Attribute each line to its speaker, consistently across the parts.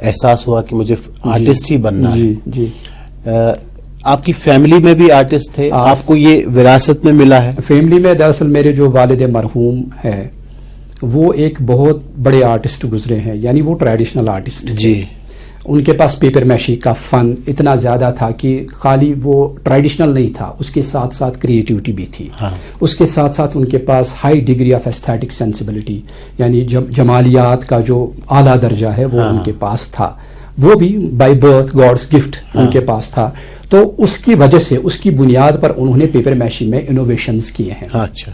Speaker 1: احساس ہوا کہ مجھے آرٹسٹ ہی بننا ہے.
Speaker 2: جی
Speaker 1: آپ کی فیملی میں بھی آرٹسٹ تھے؟ آپ کو یہ وراثت میں ملا ہے؟
Speaker 2: فیملی میں دراصل میرے جو والد مرحوم ہے وہ ایک بہت بڑے آرٹسٹ گزرے ہیں، یعنی وہ ٹریڈیشنل آرٹسٹ تھے.
Speaker 1: جی.
Speaker 2: ان کے پاس پیپر میشی کا فن اتنا زیادہ تھا کہ خالی وہ ٹریڈیشنل نہیں تھا، اس کے ساتھ ساتھ کریٹیوٹی بھی تھی. اس کے ساتھ ساتھ ان کے پاس high degree of aesthetic sensibility, یعنی جمالیات کا جو اعلیٰ درجہ ہے وہ ان کے پاس تھا. وہ بھی بائی برتھ گاڈس گفٹ ان کے پاس تھا. تو اس کی وجہ سے، اس کی بنیاد پر انہوں نے پیپر میشی میں انوویشنز کیے ہیں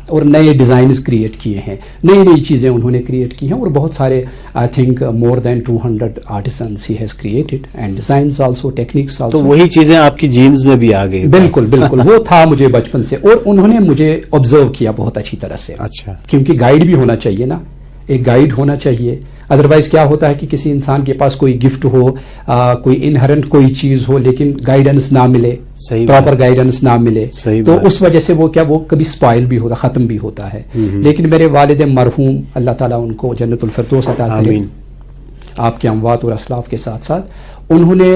Speaker 2: اور نئے ڈیزائنز کریٹ کیے ہیں، نئی چیزیں انہوں نے کریٹ کی ہیں. اور بہت سارے I think more than 200 artisans he has created and designs also, techniques also.
Speaker 1: تو وہی چیزیں آپ کی جینز میں بھی آ گئی؟
Speaker 2: بالکل وہ تھا مجھے بچپن سے، اور انہوں نے مجھے آبزرو کیا بہت اچھی طرح سے.
Speaker 1: اچھا.
Speaker 2: کیونکہ گائیڈ بھی ہونا چاہیے نا، ایک گائیڈ ہونا چاہیے. ادروائز کیا ہوتا ہے کہ کسی انسان کے پاس کوئی گفٹ ہو، کوئی انہرنٹ کوئی چیز ہو، لیکن گائیڈنس نہ ملے، پراپر گائیڈنس نہ ملے، تو اس وجہ سے وہ کبھی سپائل بھی ہوتا، ختم بھی ہوتا ہے. لیکن میرے والد مرحوم، اللہ تعالیٰ ان کو جنت الفردوس عطا کرے، آپ کے اموات اور اسلاف کے ساتھ ساتھ، انہوں نے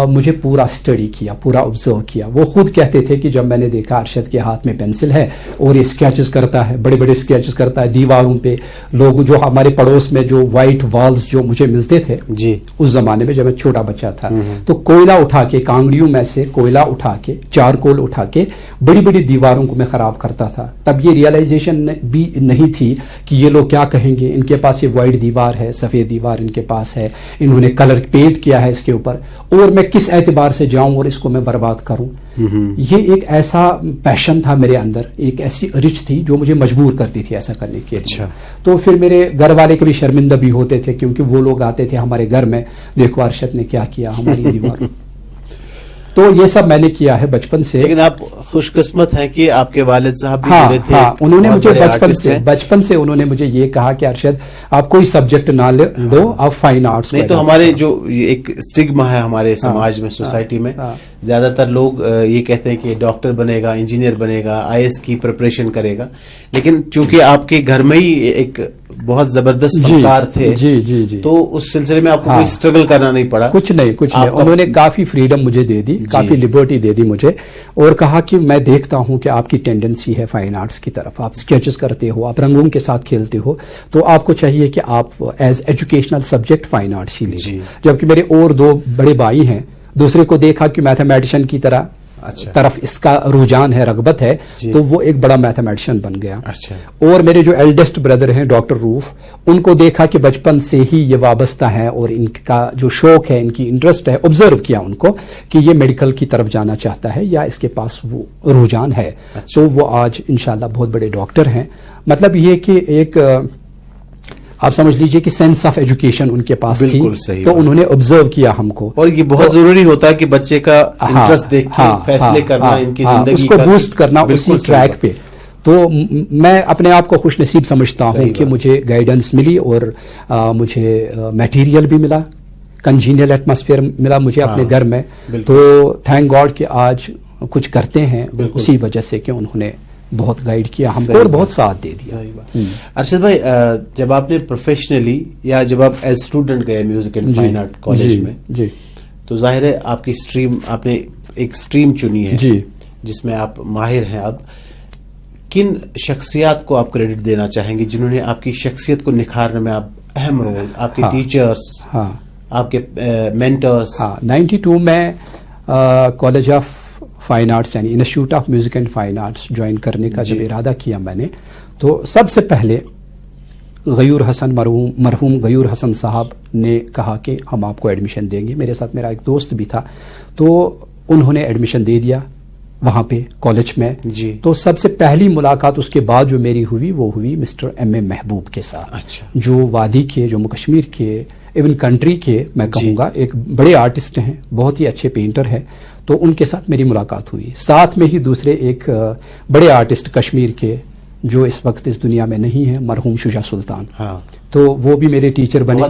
Speaker 2: مجھے پورا اسٹڈی کیا، پورا آبزرو کیا. وہ خود کہتے تھے کہ جب میں نے دیکھا ارشد کے ہاتھ میں پینسل ہے اور یہ اسکیچز کرتا ہے، بڑے بڑے اسکیچز کرتا ہے دیواروں پہ، لوگ جو ہمارے پڑوس میں جو وائٹ والز جو مجھے ملتے تھے
Speaker 1: جی
Speaker 2: اس زمانے میں جب میں چھوٹا بچہ تھا، تو کوئلہ اٹھا کے، کانگڑیوں میں سے کوئلہ اٹھا کے، چارکول اٹھا کے بڑی بڑی دیواروں کو میں خراب کرتا تھا. تب یہ ریئلائزیشن بھی نہیں تھی کہ یہ لوگ کیا کہیں گے، ان کے پاس یہ وائٹ دیوار ہے، سفید دیوار ان کے پاس ہے، انہوں نے کلر پینٹ کیا ہے اس کے اوپر، اور میں کس اعتبار سے جاؤں اور اس کو میں برباد کروں. یہ ایک ایسا پیشن تھا میرے اندر، ایک ایسی ارج تھی جو مجھے مجبور کرتی تھی ایسا کرنے کے لیے. تو پھر میرے گھر والے کبھی شرمندہ بھی ہوتے تھے، کیونکہ وہ لوگ آتے تھے ہمارے گھر میں، دیکھو ارشد نے کیا کیا ہماری دیوار. تو یہ سب میں نے کیا ہے بچپن سے.
Speaker 1: لیکن آپ خوش قسمت ہیں کہ آپ کے والد صاحب بھی
Speaker 2: جڑے
Speaker 1: تھے.
Speaker 2: انہوں نے مجھے بچپن سے انہوں نے مجھے یہ کہا کہ ارشد آپ کوئی سبجیکٹ نہ لو، آپ فائن آرٹس.
Speaker 1: نہیں تو ہمارے جو ایک اسٹگما ہے ہمارے سماج میں، سوسائٹی میں، زیادہ تر لوگ یہ کہتے ہیں کہ ڈاکٹر بنے گا، انجینئر بنے گا، IAS کی پریپریشن کرے گا. لیکن چونکہ آپ کے گھر میں ہی ایک بہت زبردست فنکار تھے، تو اس سلسلے میں آپ کو کوئی اسٹرگل کرنا نہیں پڑا؟
Speaker 2: کچھ نہیں. انہوں نے کافی فریڈم مجھے دے دی، کافی لبرٹی دے دی مجھے، اور کہا کہ میں دیکھتا ہوں کہ آپ کی ٹینڈنسی ہے فائن آرٹس کی طرف، آپ اسکیچز کرتے ہو، آپ رنگوں کے ساتھ کھیلتے ہو، تو آپ کو چاہیے کہ آپ as educational subject fine arts ہی لیں. جبکہ میرے اور 2 بڑے بھائی ہیں، دوسرے کو دیکھا کہ میتھمیٹیشین کی طرف اس کا رجحان ہے، رغبت ہے، تو وہ ایک بڑا میتھمیٹیشین بن گیا. اور میرے جو ایلڈسٹ بردر ہیں ڈاکٹر روف، ان کو دیکھا کہ بچپن سے ہی یہ وابستہ ہیں اور ان کا جو شوق ہے، ان کی انٹرسٹ ہے، آبزرو کیا ان کو کہ یہ میڈیکل کی طرف جانا چاہتا ہے یا اس کے پاس وہ رجحان ہے. تو وہ آج انشاءاللہ بہت بڑے ڈاکٹر ہیں. مطلب یہ کہ ایک آپ سمجھ لیجئے کہ سینس آف ایجوکیشن ان کے پاس تھی، تو انہوں نے آبزرو کیا ہم کو. اور
Speaker 1: یہ بہت ضروری ہوتا ہے کہ بچے کا انٹرسٹ دیکھ کے فیصلے کرنا، ان کی زندگی
Speaker 2: اس کو بوسٹ کرنا اسی ٹریک پہ. تو میں اپنے آپ کو خوش نصیب سمجھتا ہوں کہ مجھے گائیڈنس ملی اور مجھے میٹیریل بھی ملا، کنجینیل ایٹماسفیئر ملا مجھے اپنے گھر میں. تو تھینک گاڈ کہ آج کچھ کرتے ہیں اسی وجہ سے کہ انہوں نے بہت گائیڈ کیا ہم کو اور بہت ساتھ دے دیا.
Speaker 1: ارشد بھائی، جب آپ نے پروفیشنلی یا جب آپ ایز اسٹوڈنٹ گئے music and fine art college میں، تو ظاہر ہے آپ کی اسٹریم، آپ نے ایک اسٹریم چنی ہے جس میں آپ ماہر ہیں. اب کن شخصیات کو آپ کریڈٹ دینا چاہیں گے جنہوں نے آپ کی شخصیت کو نکھارنے میں آپ اہم رول، آپ کے ٹیچرس، آپ کے مینٹرس؟
Speaker 2: 92 میں کالج آف فائن آرٹس یعنی institute of music and fine arts join کرنے کا جب ارادہ کیا میں نے، تو سب سے پہلے غیور حسن مرحوم غیور حسن صاحب نے کہا کہ ہم آپ کو ایڈمیشن دیں گے. میرے ساتھ میرا ایک دوست بھی تھا، تو انہوں نے ایڈمیشن دے دیا وہاں پہ کالج میں. تو سب سے پہلی ملاقات اس کے بعد جو میری ہوئی وہ ہوئی مسٹر M.A. محبوب کے ساتھ، جو وادی کے، جموں کشمیر کے، ایون کنٹری کے میں کہوں گا ایک بڑے آرٹسٹ ہیں، بہت ہی اچھے پینٹر ہیں. تو ان کے ساتھ میری ملاقات ہوئی. ساتھ میں ہی دوسرے ایک بڑے آرٹسٹ کشمیر کے جو اس وقت اس دنیا میں نہیں ہیں، مرحوم شجاع سلطان. تو وہ بھی میرے ٹیچر بنے.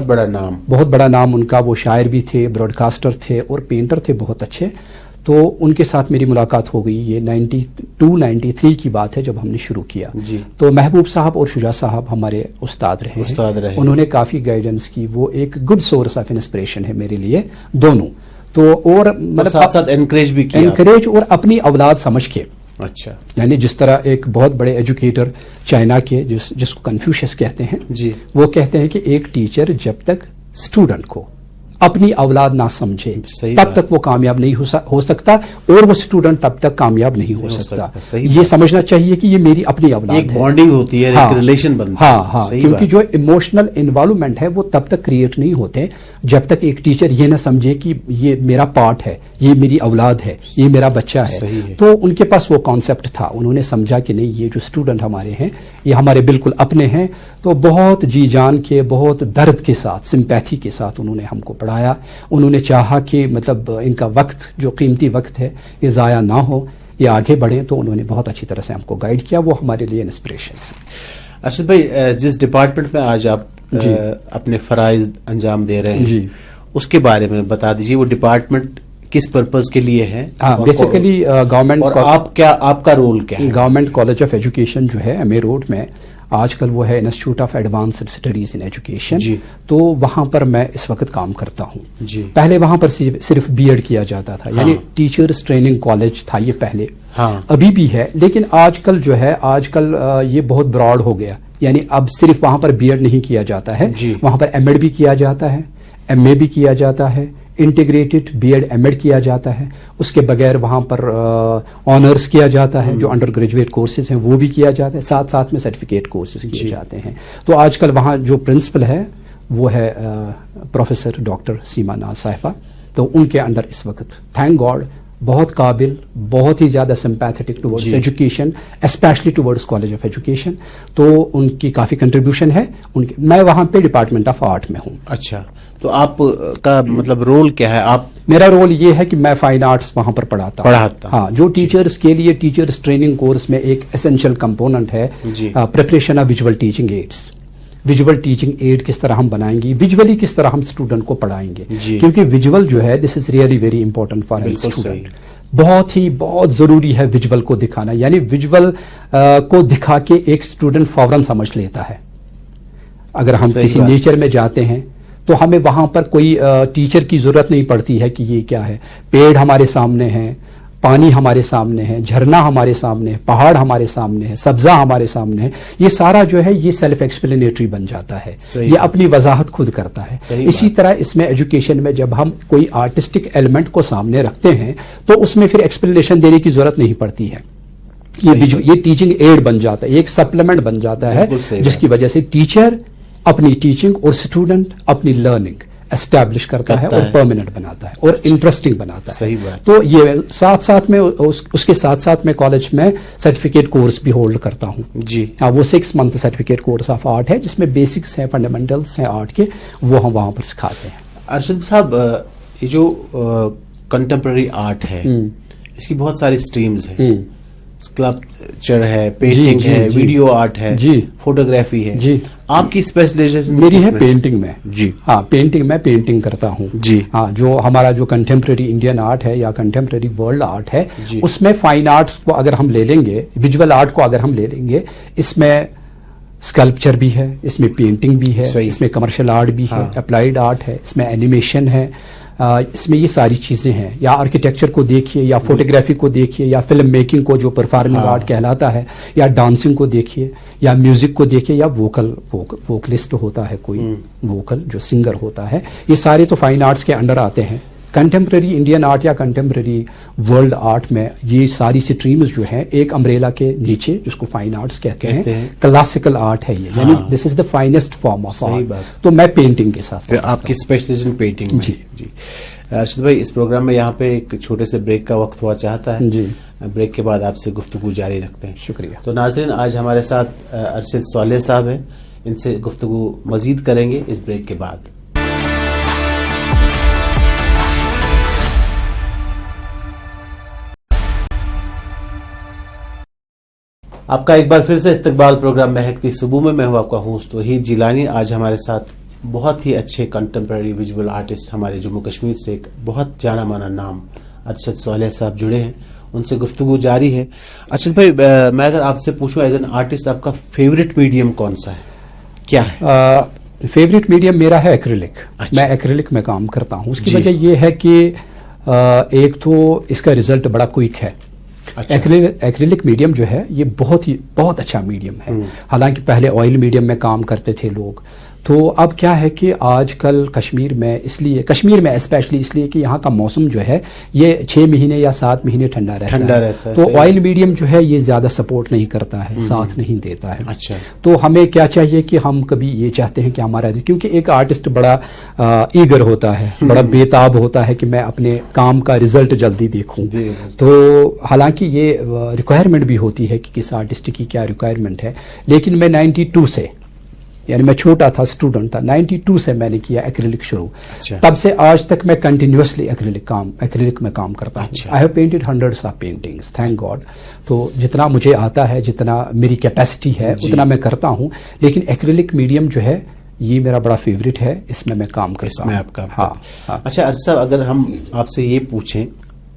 Speaker 2: بہت بڑا نام ان کا. وہ شاعر بھی تھے، براڈ کاسٹر تھے اور پینٹر تھے بہت اچھے. تو ان کے ساتھ میری ملاقات ہو گئی. یہ 92-93 کی بات ہے جب ہم نے شروع کیا. تو محبوب صاحب اور شجاع صاحب ہمارے استاد رہے ہیں. انہوں نے کافی گائیڈنس کی. وہ ایک گڈ سورس آف انسپریشن ہے میرے لیے دونوں. تو اور مطلب
Speaker 1: ساتھ ساتھ انکریج بھی کیا.
Speaker 2: انکریج اور اپنی اولاد سمجھ کے.
Speaker 1: اچھا.
Speaker 2: یعنی جس طرح ایک بہت بڑے ایجوکیٹر چائنا کے جس کو کنفیوشس کہتے ہیں, وہ کہتے ہیں کہ ایک ٹیچر جب تک اسٹوڈنٹ کو اپنی اولاد نہ سمجھے تب تک وہ کامیاب نہیں ہو سکتا, اور وہ اسٹوڈنٹ تب تک کامیاب نہیں ہو سکتا. یہ سمجھنا چاہیے کہ یہ میری اپنی اولاد ہے.
Speaker 1: ایک بانڈنگ ہوتی ہے, ایک ریلیشن بنتا ہے.
Speaker 2: ہاں, کیونکہ جو ایموشنل انوالومنٹ ہے وہ تب تک کریٹ نہیں ہوتے جب تک ایک ٹیچر یہ نہ سمجھے کہ یہ میرا پارٹ ہے, یہ میری اولاد ہے, یہ میرا بچہ ہے. تو ان کے پاس وہ کانسیپٹ تھا. انہوں نے سمجھا کہ نہیں, یہ جو اسٹوڈنٹ ہمارے ہیں یہ ہمارے بالکل اپنے ہیں. تو بہت جی جان کے, بہت درد کے ساتھ, سمپیتھی کے ساتھ انہوں نے ہم کو پڑھایا. انہوں نے چاہا کہ مطلب ان کا وقت, جو قیمتی وقت ہے, یہ ضائع نہ ہو, یہ آگے بڑھیں. تو انہوں نے بہت اچھی طرح سے ہم کو گائیڈ کیا. وہ ہمارے لیے انسپریشن ہے.
Speaker 1: ارشد بھائی, جس ڈپارٹمنٹ میں آج آپ اپنے فرائض انجام دے رہے ہیں, اس کے بارے میں بتا دیجیے. وہ ڈپارٹمنٹ کس پرپز کے لیے ہے؟
Speaker 2: بیسیکلی گورنمنٹ,
Speaker 1: اور آپ کا رول کیا ہے؟
Speaker 2: گورنمنٹ کالج آف ایجوکیشن جو ہے ایم اے روڈ میں, آج کل وہ ہے institute of advanced studies in education. تو وہاں پر میں اس وقت کام کرتا ہوں. پہلے وہاں پر صرف بی ایڈ کیا جاتا تھا, یعنی ٹیچرز ٹریننگ کالج تھا یہ پہلے. ابھی بھی ہے, لیکن آج کل جو ہے, آج کل یہ بہت براڈ ہو گیا. یعنی اب صرف وہاں پر بی ایڈ نہیں کیا جاتا ہے, وہاں پر ایم ایڈ بھی کیا جاتا ہے, ایم اے بھی کیا جاتا ہے, integrated B Ed M Ed کیا جاتا ہے. اس کے بغیر وہاں پر آنرس کیا جاتا ہے, جو انڈر گریجویٹ کورسز ہیں وہ بھی کیا جاتا ہے. ساتھ ساتھ میں سرٹیفکیٹ کورسز کیے جاتے ہیں. تو آج کل وہاں جو پرنسپل ہے وہ ہے پروفیسر ڈاکٹر سیما ناز صاحبہ. تو ان کے انڈر اس وقت تھینک گاڈ بہت قابل, بہت ہی زیادہ sympathetic towards education, especially towards college of education. تو ان کی کافی کنٹریبیوشن ہے. میں وہاں پہ ڈپارٹمنٹ آف آرٹ میں ہوں.
Speaker 1: اچھا, تو آپ کا مطلب رول کیا ہے؟ آپ,
Speaker 2: میرا رول یہ ہے کہ میں فائن آرٹس وہاں پر پڑھاتا ہوں. ہاں, جو ٹیچرز کے لیے ٹیچرز ٹریننگ کورس میں ایک اسینشیل کمپوننٹ ہے preparation of visual teaching aids. Visual teaching aid کس طرح ہم بنائیں گے, ویژولی کس طرح ہم اسٹوڈنٹ کو پڑھائیں گے, کیونکہ ویژول جو ہے this is really very important for an student. بہت ضروری ہے ویژول کو دکھانا. یعنی ویژول کو دکھا کے ایک اسٹوڈنٹ فوراً سمجھ لیتا ہے. اگر ہم کسی نیچر میں جاتے ہیں تو ہمیں وہاں پر کوئی ٹیچر کی ضرورت نہیں پڑتی ہے کہ یہ کیا ہے. پیڑ ہمارے سامنے ہیں, پانی ہمارے سامنے ہے, جھرنا ہمارے سامنے ہے, پہاڑ ہمارے سامنے ہے, سبزہ ہمارے سامنے ہے. یہ سارا جو ہے یہ سیلف ایکسپلینیٹری بن جاتا ہے, یہ اپنی وضاحت خود کرتا ہے. اسی طرح اس میں ایجوکیشن میں جب ہم کوئی آرٹسٹک ایلیمنٹ کو سامنے رکھتے ہیں تو اس میں پھر ایکسپلینیشن دینے کی ضرورت نہیں پڑتی ہے. یہ ٹیچنگ ایڈ بن جاتا ہے, ایک سپلیمنٹ بن جاتا ہے, جس کی وجہ سے ٹیچر اپنی ٹیچنگ اور اسٹوڈنٹ اپنی لرننگ اسٹیبلش کرتا ہے اور پرماننٹ بناتا ہے اور انٹرسٹنگ بناتا ہے. تو یہ ساتھ میں اس کے ساتھ میں کالج میں سرٹیفکیٹ کورس بھی ہولڈ کرتا ہوں. وہ 6 month certificate course of art ہے, جس میں بیسکس ہیں, فنڈامنٹلس ہیں آرٹ کے, وہ ہم وہاں پر سکھاتے ہیں.
Speaker 1: ارشد صاحب, یہ جو کنٹمپرری آرٹ ہے اس کی بہت ساری اسٹریمز ہیں. اسکلپچر ہے, پینٹنگ ہے, ویڈیو آرٹ ہے, فوٹوگرافی ہے. آپ کی اسپیشلائزیشن
Speaker 2: میری ہے پینٹنگ میں. ہاں, پینٹنگ میں پینٹنگ کرتا ہوں. ہاں, جو ہمارا جو کنٹمپرری انڈین آرٹ ہے یا کنٹمپرری ورلڈ آرٹ ہے, اس میں فائن آرٹس کو اگر ہم لے لیں گے, ویژول آرٹ کو اگر ہم لے لیں گے, اس میں اسکلپچر بھی ہے, اس میں پینٹنگ بھی ہے, اس میں کمرشل آرٹ بھی ہے, اپلائیڈ آرٹ ہے, اس میں اینیمیشن ہے, اس میں یہ ساری چیزیں ہیں. یا آرکیٹیکچر کو دیکھیے, یا فوٹوگرافی کو دیکھیے, یا فلم میکنگ کو جو پرفارمنگ آرٹ کہلاتا ہے, یا ڈانسنگ کو دیکھیے, یا میوزک کو دیکھیے, یا ووکلسٹ ہوتا ہے کوئی, ووکل جو سنگر ہوتا ہے. یہ سارے تو فائن آرٹس کے انڈر آتے ہیں. کنٹمپرری انڈین آرٹ یا کنٹمپرری ورلڈ آرٹ میں یہ ساری سٹریمز جو ہیں ایک امبریلا کے نیچے, جس کو فائن آرٹس کہتے ہیں, کلاسیکل آرٹ ہے یہ, یعنی this is the finest form of art. تو میں پینٹنگ کے ساتھ,
Speaker 1: آپ کی اسپیشلائزیشن پینٹنگ. جی ارشد بھائی, اس پروگرام میں یہاں پہ ایک چھوٹے سے بریک کا وقت ہوا چاہتا ہے. بریک کے بعد آپ سے گفتگو جاری رکھتے ہیں.
Speaker 2: شکریہ.
Speaker 1: تو ناظرین, آج ہمارے ساتھ ارشد صالح صاحب ہیں, ان سے گفتگو مزید کریں گے اس بریک کے بعد. آپ کا ایک بار پھر سے استقبال پروگرام مہکتی صبح میں ہوں آپ کا ہوسٹ وحید جیلانی. آج ہمارے ساتھ بہت ہی اچھے کنٹمپرری ویژول آرٹسٹ ہمارے جموں کشمیر سے ایک بہت جانا مانا نام ارشد صالح صاحب جڑے ہیں, ان سے گفتگو جاری ہے. ارشد بھائی, میں اگر آپ سے پوچھوں ایز این آرٹسٹ آپ کا فیوریٹ میڈیم کون سا ہے, کیا ہے؟
Speaker 2: فیوریٹ میڈیم میرا ہے ایکریلک. میں ایکریلک میں کام کرتا ہوں. اس کی وجہ یہ ہے کہ ایک تو اس کا رزلٹ بڑا کوئک ہے. ایکریلک میڈیم جو ہے یہ بہت اچھا میڈیم ہے. حالانکہ پہلے آئل میڈیم میں کام کرتے تھے لوگ, تو اب کیا ہے کہ آج کل کشمیر میں اسپیشلی اس لیے کہ یہاں کا موسم جو ہے یہ 6 مہینے یا 7 مہینے ٹھنڈا رہتا ہے, تو آئل میڈیم جو ہے یہ زیادہ سپورٹ نہیں کرتا ہے, ساتھ نہیں دیتا ہے. تو ہمیں کیا چاہیے کہ ہم کبھی یہ چاہتے ہیں کہ ہمارا, کیونکہ ایک آرٹسٹ بڑا ایگر ہوتا ہے, بڑا بےتاب ہوتا ہے کہ میں اپنے کام کا رزلٹ جلدی دیکھوں. تو حالانکہ یہ ریکوائرمنٹ بھی ہوتی ہے کہ کس آرٹسٹ کی کیا ریکوائرمنٹ ہے, لیکن میں 92 سے, یعنی میں چھوٹا تھا, اسٹوڈنٹ تھا, 92 سے میں نے کیا ایکریلک شروع. تب سے آج تک میں کنٹینیوسلی ایکریلک میں کام کرتا ہوں. I have painted hundreds of paintings, thank God. تو جتنا مجھے آتا ہے, جتنا میری کیپیسٹی ہے, اتنا میں کرتا ہوں. لیکن ایکریلک میڈیم جو ہے یہ میرا بڑا فیوریٹ ہے, اس میں کام کرتا ہوں.
Speaker 1: ہاں. اچھا ارشد صاحب, اگر ہم آپ سے یہ پوچھیں,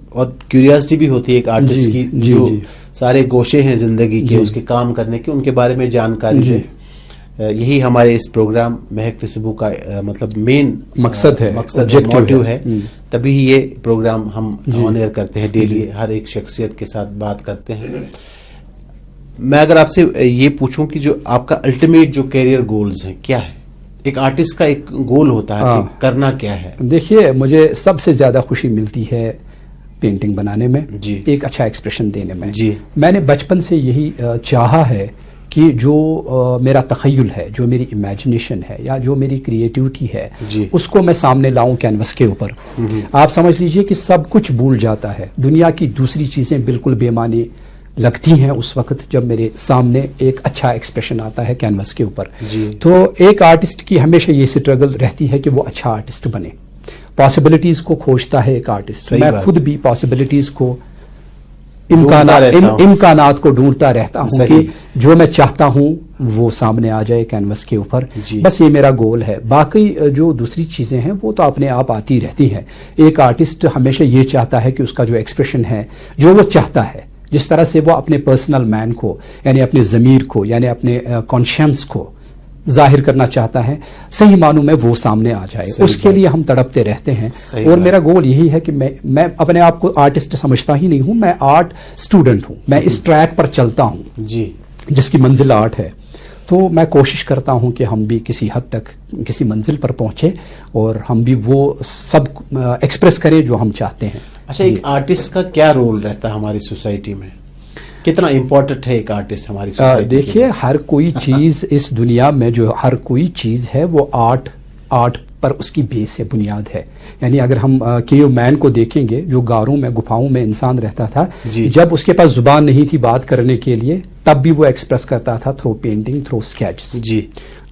Speaker 1: اور کیوریاسٹی بھی ہوتی ہے ایک آرٹسٹ کی, جو سارے گوشے ہیں زندگی کے, اس کے کام کرنے کے, ان کے بارے میں جانکاری دیں. یہی ہمارے اس پروگرام مہکتی صبح کا مطلب مین مقصد ہے, موٹیو ہے. تبھی یہ پروگرام ہم آن ایئر کرتے ہیں ڈیلی, ہر ایک شخصیت کے ساتھ بات کرتے ہیں. میں اگر آپ سے یہ پوچھوں کہ جو آپ کا الٹیمیٹ جو کیریئر گولز ہیں کیا ہے؟ ایک آرٹسٹ کا ایک گول ہوتا ہے کہ کرنا کیا ہے.
Speaker 2: دیکھیے, مجھے سب سے زیادہ خوشی ملتی ہے پینٹنگ بنانے میں, ایک اچھا ایکسپریشن دینے میں. میں نے بچپن سے یہی چاہا ہے کہ جو میرا تخیل ہے, جو میری امیجنیشن ہے, یا جو میری کریٹیوٹی ہے, اس کو میں سامنے لاؤں کینوس کے اوپر. آپ سمجھ لیجئے کہ سب کچھ بھول جاتا ہے, دنیا کی دوسری چیزیں بالکل بے معنی لگتی ہیں اس وقت جب میرے سامنے ایک اچھا ایکسپریشن آتا ہے کینوس کے اوپر. تو ایک آرٹسٹ کی ہمیشہ یہ سٹرگل رہتی ہے کہ وہ اچھا آرٹسٹ بنے. پاسبلٹیز کو کھوجتا ہے ایک آرٹسٹ. میں خود بھی پاسبلٹیز کو, امکانات کو ڈھونڈتا رہتا ہوں کہ جو میں چاہتا ہوں وہ سامنے آ جائے کینوس کے اوپر. بس یہ میرا گول ہے. باقی جو دوسری چیزیں ہیں وہ تو اپنے آپ آتی رہتی ہیں. ایک آرٹسٹ ہمیشہ یہ چاہتا ہے کہ اس کا جو ایکسپریشن ہے, جو وہ چاہتا ہے, جس طرح سے وہ اپنے پرسنل مین کو, یعنی اپنے ضمیر کو, یعنی اپنے کانشینس کو ظاہر کرنا چاہتا ہے, صحیح معنوں میں وہ سامنے آ جائے. اس کے لیے ہم تڑپتے رہتے ہیں. اور میرا گول یہی ہے کہ میں اپنے آپ کو آرٹسٹ سمجھتا ہی نہیں ہوں, میں آرٹ اسٹوڈنٹ ہوں. میں اس ٹریک پر چلتا ہوں جس کی منزل آرٹ ہے. تو میں کوشش کرتا ہوں کہ ہم بھی کسی حد تک کسی منزل پر پہنچے اور ہم بھی وہ سب ایکسپریس کریں جو ہم چاہتے ہیں.
Speaker 1: اچھا, ایک آرٹسٹ کا کیا رول رہتا ہے ہماری سوسائٹی میں, کتنا امپورٹنٹ ہے ایک آرٹسٹ ہماری سوسائٹی؟
Speaker 2: دیکھیے, ہر کوئی چیز اس دنیا میں, جو ہر کوئی چیز ہے وہ آرٹ پر اس کی بیس ہے, بنیاد ہے. یعنی اگر ہم کیو مین کو دیکھیں گے, جو غاروں میں, گفاؤں میں انسان رہتا تھا, جب اس کے پاس زبان نہیں تھی بات کرنے کے لیے, تب بھی وہ ایکسپریس کرتا تھا تھرو پینٹنگ, تھرو اسکیچز.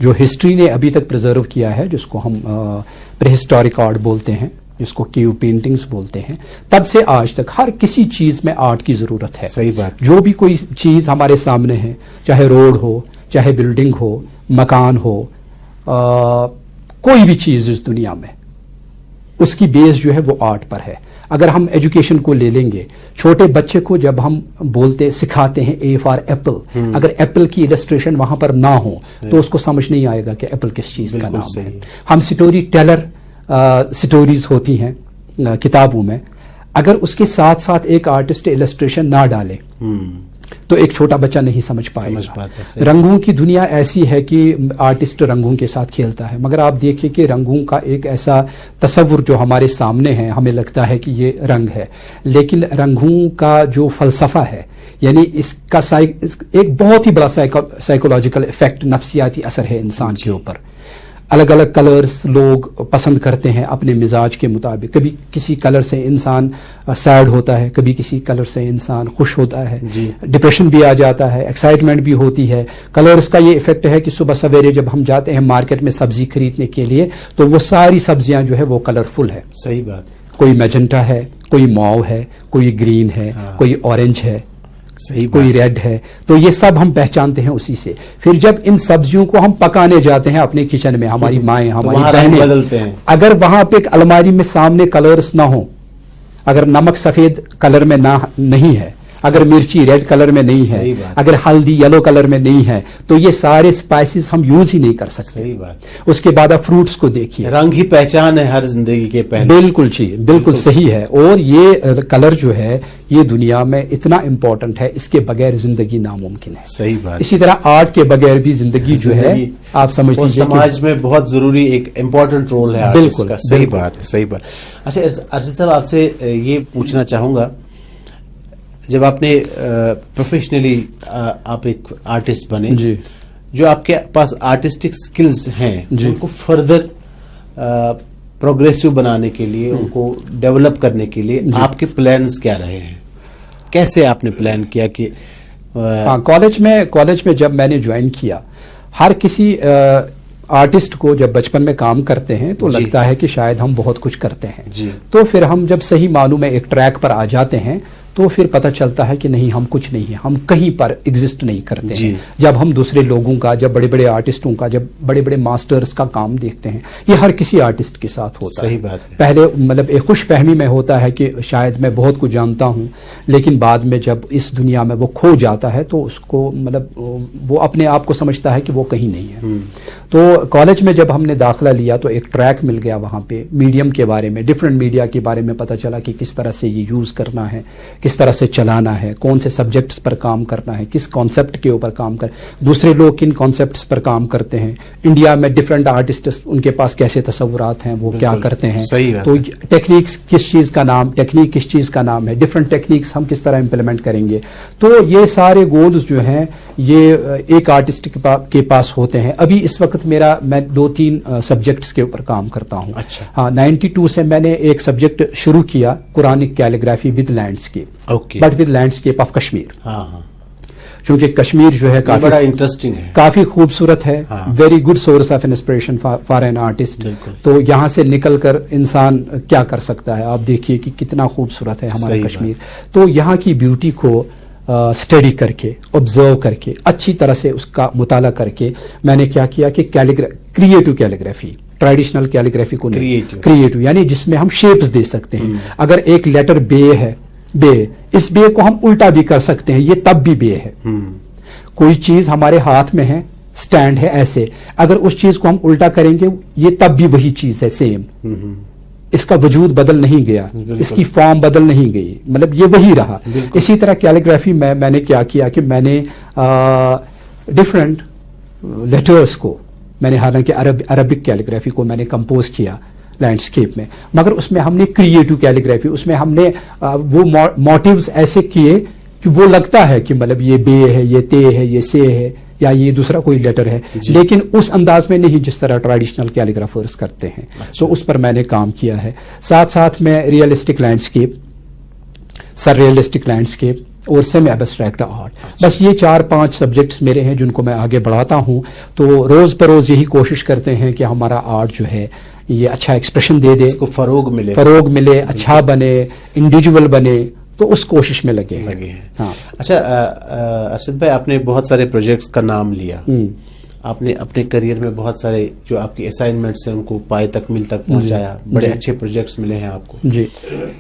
Speaker 2: جو ہسٹری نے ابھی تک پرزرو کیا ہے, جس کو ہم پری ہسٹورک آرٹ بولتے ہیں, جس کو کیو پینٹنگز بولتے ہیں, تب سے آج تک ہر کسی چیز میں آرٹ کی ضرورت ہے.
Speaker 1: صحیح بات.
Speaker 2: جو بھی کوئی چیز ہمارے سامنے ہے, چاہے روڈ ہو, چاہے بلڈنگ ہو, مکان ہو, کوئی بھی چیز اس دنیا میں, اس کی بیس جو ہے وہ آرٹ پر ہے. اگر ہم ایجوکیشن کو لے لیں گے, چھوٹے بچے کو جب ہم سکھاتے ہیں اے فار ایپل, اگر ایپل کی السٹریشن وہاں پر نہ ہو تو اس کو سمجھ نہیں آئے گا کہ ایپل کس چیز کا نام ہے. ہم سٹوری ٹیلر, سٹوریز ہوتی ہیں کتابوں میں, اگر اس کے ساتھ ساتھ ایک آرٹسٹ السٹریشن نہ ڈالے تو ایک چھوٹا بچہ نہیں سمجھ پائے گا. رنگوں کی دنیا ایسی ہے کہ آرٹسٹ رنگوں کے ساتھ کھیلتا ہے, مگر آپ دیکھیں کہ رنگوں کا ایک ایسا تصور جو ہمارے سامنے ہے, ہمیں لگتا ہے کہ یہ رنگ ہے, لیکن رنگوں کا جو فلسفہ ہے, یعنی اس کا ایک بہت ہی بڑا سائیکولوجیکل افیکٹ, نفسیاتی اثر ہے انسان کے اوپر. الگ الگ کلرز لوگ پسند کرتے ہیں اپنے مزاج کے مطابق. کبھی کسی کلر سے انسان سیڈ ہوتا ہے, کبھی کسی کلر سے انسان خوش ہوتا ہے, ڈپریشن بھی آ جاتا ہے, ایکسائٹمنٹ بھی ہوتی ہے. کلرز کا یہ ایفیکٹ ہے کہ صبح سویرے جب ہم جاتے ہیں مارکیٹ میں سبزی خریدنے کے لیے, تو وہ ساری سبزیاں جو ہے وہ کلرفل ہے.
Speaker 1: صحیح بات. کوئی
Speaker 2: میجنٹا ہے, کوئی ماؤ ہے, کوئی گرین ہے, کوئی اورنج ہے, کوئی ریڈ ہے. تو یہ سب ہم پہچانتے ہیں اسی سے. پھر جب ان سبزیوں کو ہم پکانے جاتے ہیں اپنے کچن میں, ہماری مائیں, ہماری بہنیں, اگر وہاں پہ ایک الماری میں سامنے کلرز نہ ہوں, اگر نمک سفید کلر میں نہیں ہے، اگر مرچی ریڈ کلر میں نہیں ہے، اگر ہلدی یلو کلر میں نہیں ہے، تو یہ سارے اسپائسز ہم یوز ہی نہیں کر سکتے.
Speaker 1: صحیح بات.
Speaker 2: اس کے بعد آپ فروٹس کو دیکھیے،
Speaker 1: رنگ ہی پہچان ہے ہر زندگی کے پہلے.
Speaker 2: بالکل جی، بالکل صحیح ہے. اور یہ کلر جو ہے یہ دنیا میں اتنا امپورٹنٹ ہے، اس کے بغیر زندگی ناممکن ہے.
Speaker 1: صحیح بات.
Speaker 2: اسی طرح آرٹ کے بغیر بھی زندگی جو ہے آپ سمجھ لیجیے
Speaker 1: سماج میں بہت ضروری ایک امپورٹنٹ رول ہے آرٹسٹ کا. صحیح بات ہے، صحیح بات. اچھا ارشد صاحب، آپ سے یہ پوچھنا چاہوں گا، جب آپ نے پروفیشنلی آپ ایک آرٹسٹ بنے،
Speaker 2: جی،
Speaker 1: جو آپ کے پاس آرٹسٹک سکلز ہیں ان کو فردر پروگریسو بنانے کے لیے، ان کو ڈیولپ کرنے کے لیے آپ کے پلانز کیا رہے ہیں؟ کیسے آپ نے پلان کیا کہ
Speaker 2: کالج میں جب میں نے جوائن کیا، ہر کسی آرٹسٹ کو جب بچپن میں کام کرتے ہیں تو لگتا ہے کہ شاید ہم بہت کچھ کرتے ہیں. تو پھر ہم جب صحیح معنوں میں ایک ٹریک پر آ جاتے ہیں تو پھر پتہ چلتا ہے کہ نہیں، ہم کچھ نہیں ہیں، ہم کہیں پر ایگزسٹ نہیں کرتے ہیں. جب ہم دوسرے لوگوں کا، جب بڑے بڑے آرٹسٹوں کا، جب بڑے بڑے ماسٹرز کا کام دیکھتے ہیں، یہ ہر کسی آرٹسٹ کے ساتھ ہوتا ہے.
Speaker 1: صحیح بات ہے.
Speaker 2: پہلے مطلب ایک خوش فہمی میں ہوتا ہے کہ شاید میں بہت کچھ جانتا ہوں، لیکن بعد میں جب اس دنیا میں وہ کھو جاتا ہے تو اس کو مطلب وہ اپنے آپ کو سمجھتا ہے کہ وہ کہیں نہیں ہے. تو کالج میں جب ہم نے داخلہ لیا تو ایک ٹریک مل گیا وہاں پہ میڈیم کے بارے میں، ڈفرینٹ میڈیا کے بارے میں پتہ چلا کہ کس طرح سے یہ یوز کرنا ہے، کس طرح سے چلانا ہے، کون سے سبجیکٹس پر کام کرنا ہے، کس کانسیپٹ کے اوپر کام دوسرے لوگ کن کانسیپٹس پر کام کرتے ہیں، انڈیا میں ڈفرینٹ آرٹسٹس ان کے پاس کیسے تصورات ہیں، وہ کیا کرتے ہیں. تو ٹیکنیکس کس چیز کا نام ہے، ڈفرینٹ ٹیکنیکس ہم کس طرح امپلیمنٹ کریں گے. تو یہ سارے گولز جو ہیں یہ ایک آرٹسٹ کے پاس ہوتے ہیں. ابھی اس وقت میں 2-3 سبجیکٹس کے اوپر کام کرتا ہوں. ہاں، 92 سے میں نے ایک سبجیکٹ شروع کیا، Quranic calligraphy with landscape, but with landscape of Kashmir. چونکہ کشمیر جو ہے
Speaker 1: بڑا انٹرسٹنگ ہے،
Speaker 2: کافی خوبصورت ہے، very good source of inspiration for an artist. تو یہاں سے نکل کر انسان کیا کر سکتا ہے، آپ دیکھیے کہ کتنا خوبصورت ہے ہمارا کشمیر. تو یہاں کی بیوٹی کو اسٹڈی کر کے، آبزرو کر کے، اچھی طرح سے اس کا مطالعہ کر کے میں نے کیا کیا کہ کریٹو کیلیگرافی، ٹریڈیشنل کیلیگرافی کو کریٹو یعنی جس میں ہم شیپس دے سکتے ہیں. اگر ایک لیٹر بے ہے، اس بے کو ہم الٹا بھی کر سکتے ہیں، یہ تب بھی بے ہے. کوئی چیز ہمارے ہاتھ میں ہے، سٹینڈ ہے ایسے، اگر اس چیز کو ہم الٹا کریں گے یہ تب بھی وہی چیز ہے، سیم. اس کا وجود بدل نہیں گیا، اس کی فارم بدل نہیں گئی، مطلب یہ وہی رہا. اسی طرح کیلیگرافی میں نے کیا کیا کہ میں نے ڈفرینٹ لیٹرز کو میں نے، حالانکہ عربک کیلیگرافی کو میں نے کمپوز کیا لینڈسکیپ میں، مگر اس میں ہم نے کریٹو کیلیگرافی، اس میں ہم نے وہ موٹیوز ایسے کیے کہ وہ لگتا ہے کہ مطلب یہ بے ہے، یہ تے ہے، یہ سے ہے، یا یہ دوسرا کوئی لیٹر ہے، لیکن اس انداز میں نہیں جس طرح ٹریڈیشنل کیلیگرافرز کرتے ہیں. تو اس پر میں نے کام کیا ہے. ساتھ میں ریئلسٹک لینڈسکیپ، سر ریئلسٹک لینڈسکیپ اور سیمی ایبسٹریکٹ آرٹ، بس یہ 4-5 سبجیکٹس میرے ہیں جن کو میں آگے بڑھاتا ہوں. تو روز بروز یہی کوشش کرتے ہیں کہ ہمارا آرٹ جو ہے یہ اچھا ایکسپریشن دے دے، اس کو فروغ ملے، اچھا بنے، انڈیویجول بنے. تو اس کوشش میں لگے ہیں.
Speaker 1: اچھا ارشد بھائی، آپ نے بہت سارے پروجیکٹس کا نام لیا، آپ نے اپنے کریئر میں بہت سارے جو آپ کی اسائنمنٹس ہیں ان کو پائے تکمیل تک پہنچایا، بڑے اچھے پروجیکٹس ملے ہیں آپ کو.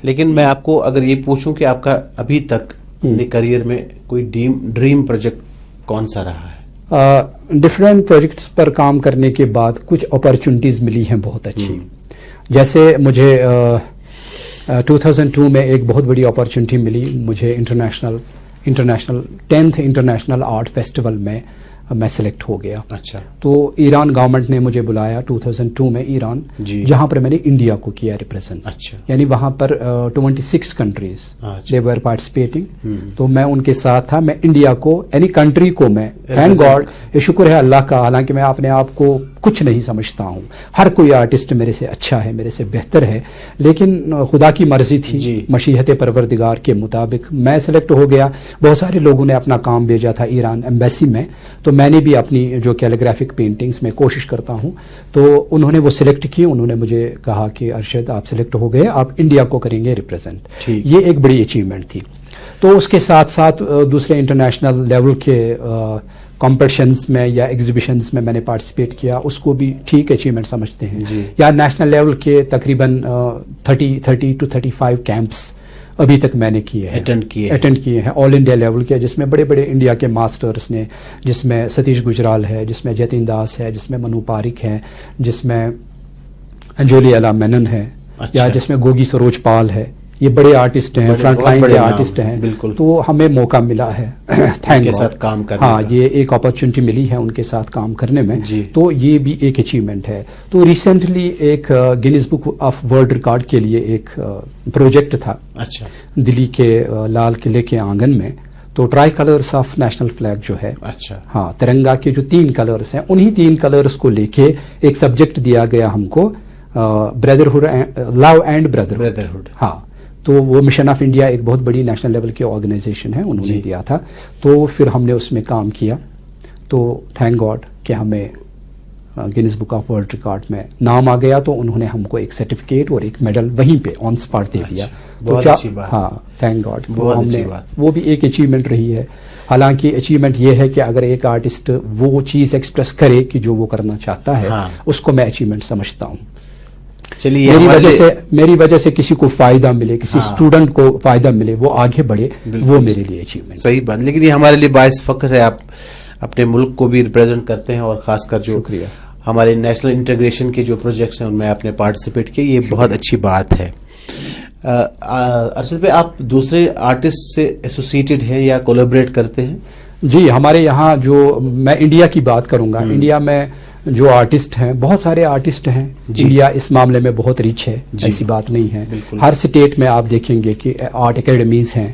Speaker 1: لیکن میں آپ کو اگر یہ پوچھوں کہ آپ کا ابھی تک اپنے کریئر میں کوئی ڈریم پروجیکٹ کون سا رہا ہے؟
Speaker 2: ڈفرینٹ پروجیکٹس پر کام کرنے کے بعد کچھ اپرچونٹیز ملی ہیں بہت اچھی. جیسے مجھے 2002 میں ایک بہت بڑی اپرچونٹی ملی مجھے، international 10th international art festival میں سلیکٹ ہو گیا.
Speaker 1: اچھا. تو
Speaker 2: ایران گورنمنٹ نے مجھے بلایا 2002 میں ایران، جہاں پر میں نے انڈیا کو کیا ریپریزنٹ.
Speaker 1: اچھا.
Speaker 2: یعنی وہاں پر 26 کنٹریز دے ور پارٹیسپیٹنگ. تو میں ان کے ساتھ تھا. میں انڈیا کو، اینی کنٹری کو، میں تھینک گاڈ، یہ شکر ہے اللہ کا، حالانکہ میں اپنے آپ کو کچھ نہیں سمجھتا ہوں، ہر کوئی آرٹسٹ میرے سے اچھا ہے، میرے سے بہتر ہے، لیکن خدا کی مرضی تھی، مشیت پروردگار کے مطابق میں سلیکٹ ہو گیا. بہت سارے لوگوں نے اپنا کام بھیجا تھا ایران ایمبیسی میں، تو میں نے بھی اپنی جو کیلیگرافک پینٹنگز میں کوشش کرتا ہوں، تو انہوں نے وہ سلیکٹ کی. انہوں نے مجھے کہا کہ ارشد آپ سلیکٹ ہو گئے، آپ انڈیا کو کریں گے ریپرزینٹ. یہ ایک بڑی اچیومنٹ تھی. تو اس کے ساتھ دوسرے انٹرنیشنل لیول کے کمپٹیشنس میں یا ایگزیبیشنس میں نے پارٹیسپیٹ کیا، اس کو بھی ٹھیک اچیومنٹ سمجھتے ہیں. یا نیشنل لیول کے تقریباً 30 to 35 کیمپس ابھی تک میں نے کیے ہیں، اٹینڈ کیے ہیں آل انڈیا لیول کے، جس میں بڑے بڑے انڈیا کے ماسٹرس نے، جس میں ستیش گجرال ہے، جس میں جتن داس ہے، جس میں منو پارک ہے، جس میں انجولی الا مینن ہے، یا جس میں گوگی سروج پال ہے. یہ بڑے آرٹسٹ ہیں، فرنٹ لائن کے آرٹسٹ ہیں. تو ہمیں موقع ملا ہے تھینک کے ساتھ کام کرنے. ہاں، یہ ایک اپرچونٹی ملی ہے ان کے ساتھ کام کرنے میں. تو یہ بھی ایک اچیومنٹ ہے. تو ریسنٹلی ایک Guinness book of world record کے لیے ایک پروجیکٹ تھا دلی کے لال قلعے کے آنگن میں. تو try colours of national flag جو ہے، ہاں، ترنگا کے جو 3 کلرز ہیں، انہی 3 کلرز کو لے کے ایک سبجیکٹ دیا گیا ہم کو، بردرہڈ، لو اینڈ بردرہڈ. ہاں، تو وہ مشن آف انڈیا ایک بہت بڑی نیشنل لیول کی آرگنائزیشن ہے، انہوں نے دیا تھا. تو پھر ہم نے اس میں کام کیا. تو تھینک گاڈ کہ ہمیں Guinness book of world record میں نام آ گیا. تو انہوں نے ہم کو ایک سرٹیفکیٹ اور ایک میڈل وہیں پہ آن اسپاٹ دے دیا. ہاں، تھینک گاڈ. وہ بھی ایک اچیومنٹ رہی ہے. حالانکہ اچیومنٹ یہ ہے کہ اگر ایک آرٹسٹ وہ چیز ایکسپریس کرے کہ جو وہ کرنا چاہتا ہے، اس کو میں اچیومنٹ سمجھتا ہوں. میری وجہ سے کسی کو فائدہ ملے، کسی اسٹوڈنٹ کو فائدہ ملے، وہ آگے بڑھے، وہ میرے لیے اچیومنٹ.
Speaker 1: صحیح بات. لیکن یہ ہمارے لیے باعث فخر ہے، آپ اپنے ملک کو بھی ریپرزینٹ کرتے ہیں، اور خاص کر جو ہمارے نیشنل انٹیگریشن کے جو پروجیکٹس ہیں ان میں آپ نے پارٹیسپیٹ کیے، یہ بہت اچھی بات ہے. ارشد بھائی، آپ دوسرے آرٹسٹ سے ایسوسیٹڈ ہیں یا کولیبریٹ کرتے ہیں؟
Speaker 2: جی، ہمارے یہاں جو، میں انڈیا کی بات کروں گا، انڈیا میں جو آرٹسٹ ہیں، بہت سارے آرٹسٹ ہیں. انڈیا اس معاملے میں بہت ریچ ہے، ایسی بات نہیں ہے. ہر سٹیٹ میں آپ دیکھیں گے کہ آرٹ اکیڈمیز ہیں،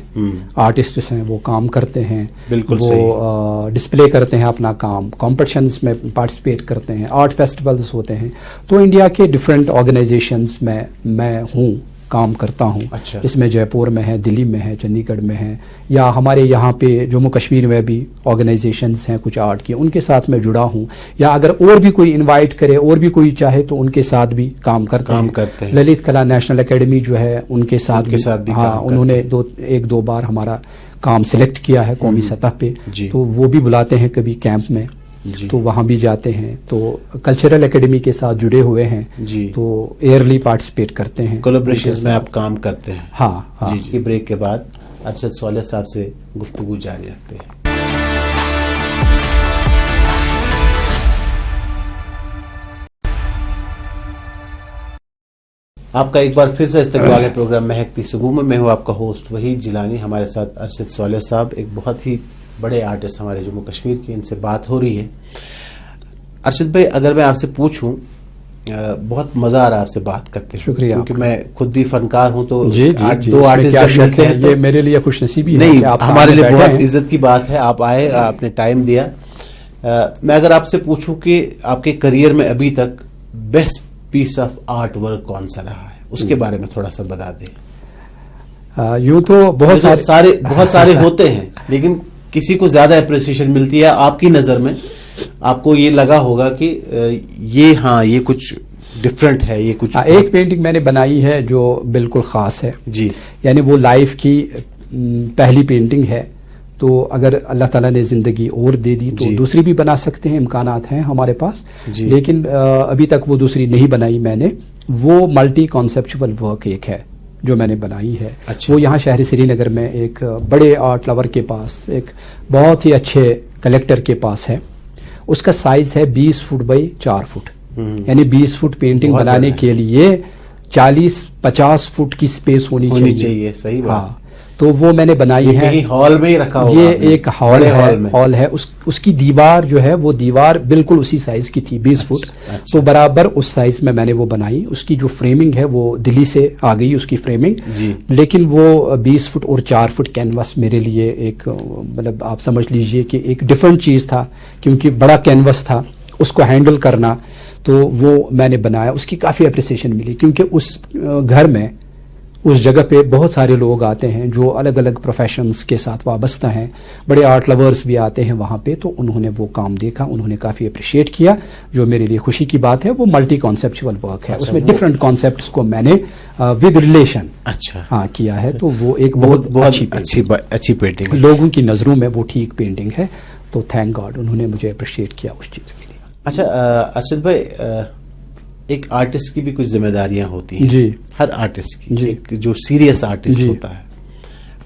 Speaker 2: آرٹسٹس ہیں، وہ کام کرتے ہیں، وہ ڈسپلے کرتے ہیں اپنا کام، کمپٹیشنز میں پارٹیسپیٹ کرتے ہیں، آرٹ فیسٹیولز ہوتے ہیں. تو انڈیا کے ڈفرینٹ آرگنائزیشنز میں ہوں، کام کرتا ہوں. اس میں جے پور میں ہے، دلی میں ہے، چندی گڑھ میں ہے، یا ہمارے یہاں پہ جموں کشمیر میں بھی آرگنائزیشنز ہیں کچھ آرٹ کی، ان کے ساتھ میں جڑا ہوں. یا اگر اور بھی کوئی انوائٹ کرے، اور بھی کوئی چاہے، تو ان کے ساتھ بھی کام کرتے ہیں. للت کلا نیشنل اکیڈمی جو ہے، ان کے ساتھ بھی، ہاں، انہوں نے 1-2 بار ہمارا کام سلیکٹ کیا ہے قومی سطح پہ. تو وہ بھی بلاتے ہیں کبھی کیمپ میں، تو وہاں بھی جاتے ہیں. تو کلچرل اکیڈمی کے ساتھ جڑے ہوئے ہیں، تو ایئرلی پارٹیسپیٹ کرتے ہیں،
Speaker 1: کولیبریشنز میں آپ کام کرتے ہیں.
Speaker 2: ہاں.
Speaker 1: جی، بریک کے بعد ارشد صالح صاحب سے گفتگو جاری رکھتے ہیں. آپ کا ایک بار پھر سے استقبال ہے پروگرام مہکتی صبح میں ہوں آپ کا ہوسٹ وحید جیلانی. ہمارے ساتھ ارشد صالح صاحب، ایک بہت ہی بڑے آرٹسٹ ہمارے جموں کشمیر کے، ان سے بات ہو رہی ہے. ارشد بھائی، اگر میں آپ سے پوچھوں، بہت مزہ آ رہا ہے آپ سے بات کرتے ہیں.
Speaker 2: شکریہ.
Speaker 1: کیونکہ میں خود بھی فنکار ہوں، تو
Speaker 2: دو آرٹسٹ جب ملتے ہیں، یہ میرے لیے خوش نصیبی ہے.
Speaker 1: نہیں، ہمارے لیے بہت عزت کی بات ہے، آپ آئے، آپ نے ٹائم دیا. میں اگر آپ سے پوچھوں کہ آپ کے کریئر میں ابھی تک best piece of art work کون سا رہا ہے، اس کے بارے میں تھوڑا سا بتا دیں.
Speaker 2: یوں تو بہت
Speaker 1: سارے ہوتے ہیں، لیکن کسی کو زیادہ اپریسیشن ملتی ہے. آپ کی نظر میں آپ کو یہ لگا ہوگا کہ یہ کچھ ڈفرینٹ ہے، یہ کچھ.
Speaker 2: ایک پینٹنگ میں نے بنائی ہے جو بالکل خاص ہے.
Speaker 1: جی.
Speaker 2: یعنی وہ لائف کی پہلی پینٹنگ ہے. تو اگر اللہ تعالیٰ نے زندگی اور دے دی تو دوسری بھی بنا سکتے ہیں، امکانات ہیں ہمارے پاس. لیکن ابھی تک وہ دوسری نہیں بنائی میں نے. وہ ملٹی کانسیپچول ورک ایک ہے جو میں نے بنائی ہے. وہ یہاں شہر سری نگر میں ایک بڑے آرٹ لور کے پاس، ایک بہت ہی اچھے کلیکٹر کے پاس ہے. اس کا سائز ہے 20 فٹ بائی 4 فٹ. یعنی 20 فٹ پینٹنگ بنانے کے لیے 40-50 فٹ کی سپیس ہونی چاہیے.
Speaker 1: صحیح بات.
Speaker 2: تو وہ میں نے بنائی ہے.
Speaker 1: ہال میں ہی رکھا ہوگا.
Speaker 2: یہ ایک ہال ہے. اس کی دیوار جو ہے، وہ دیوار بالکل اسی سائز کی تھی، 20 فٹ. تو برابر اس سائز میں نے وہ بنائی. اس کی جو فریمنگ ہے وہ دلی سے آ گئی، اس کی فریمنگ. لیکن وہ 20 فٹ اور 4 فٹ کینوس میرے لیے ایک، مطلب آپ سمجھ لیجئے کہ ایک ڈفرنٹ چیز تھا، کیونکہ بڑا کینوس تھا، اس کو ہینڈل کرنا. تو وہ میں نے بنایا. اس کی کافی اپریسیشن ملی، کیونکہ اس گھر میں، اس جگہ پہ بہت سارے لوگ آتے ہیں جو الگ الگ پروفیشنز کے ساتھ وابستہ ہیں. بڑے آرٹ لورز بھی آتے ہیں وہاں پہ. تو انہوں نے وہ کام دیکھا، انہوں نے کافی اپریشیٹ کیا. جو میرے لیے خوشی کی بات ہے، وہ ملٹی کانسیپچول ورک ہے. اس میں ڈفرینٹ کانسیپٹس کو میں نے ود ریلیشن کیا ہے. تو وہ ایک بہت اچھی پینٹنگ، لوگوں کی نظروں میں وہ ٹھیک پینٹنگ ہے. تو تھینک گاڈ انہوں نے مجھے اپریشیٹ کیا اس چیز کے لیے.
Speaker 1: اچھا ارشد بھائی، ایک آرٹسٹ کی بھی کچھ ذمہ داریاں ہوتی ہیں.
Speaker 2: جی.
Speaker 1: ہر آرٹسٹ کی.
Speaker 2: جی.
Speaker 1: ایک جو سیریس آرٹسٹ
Speaker 2: جی.
Speaker 1: ہوتا ہے،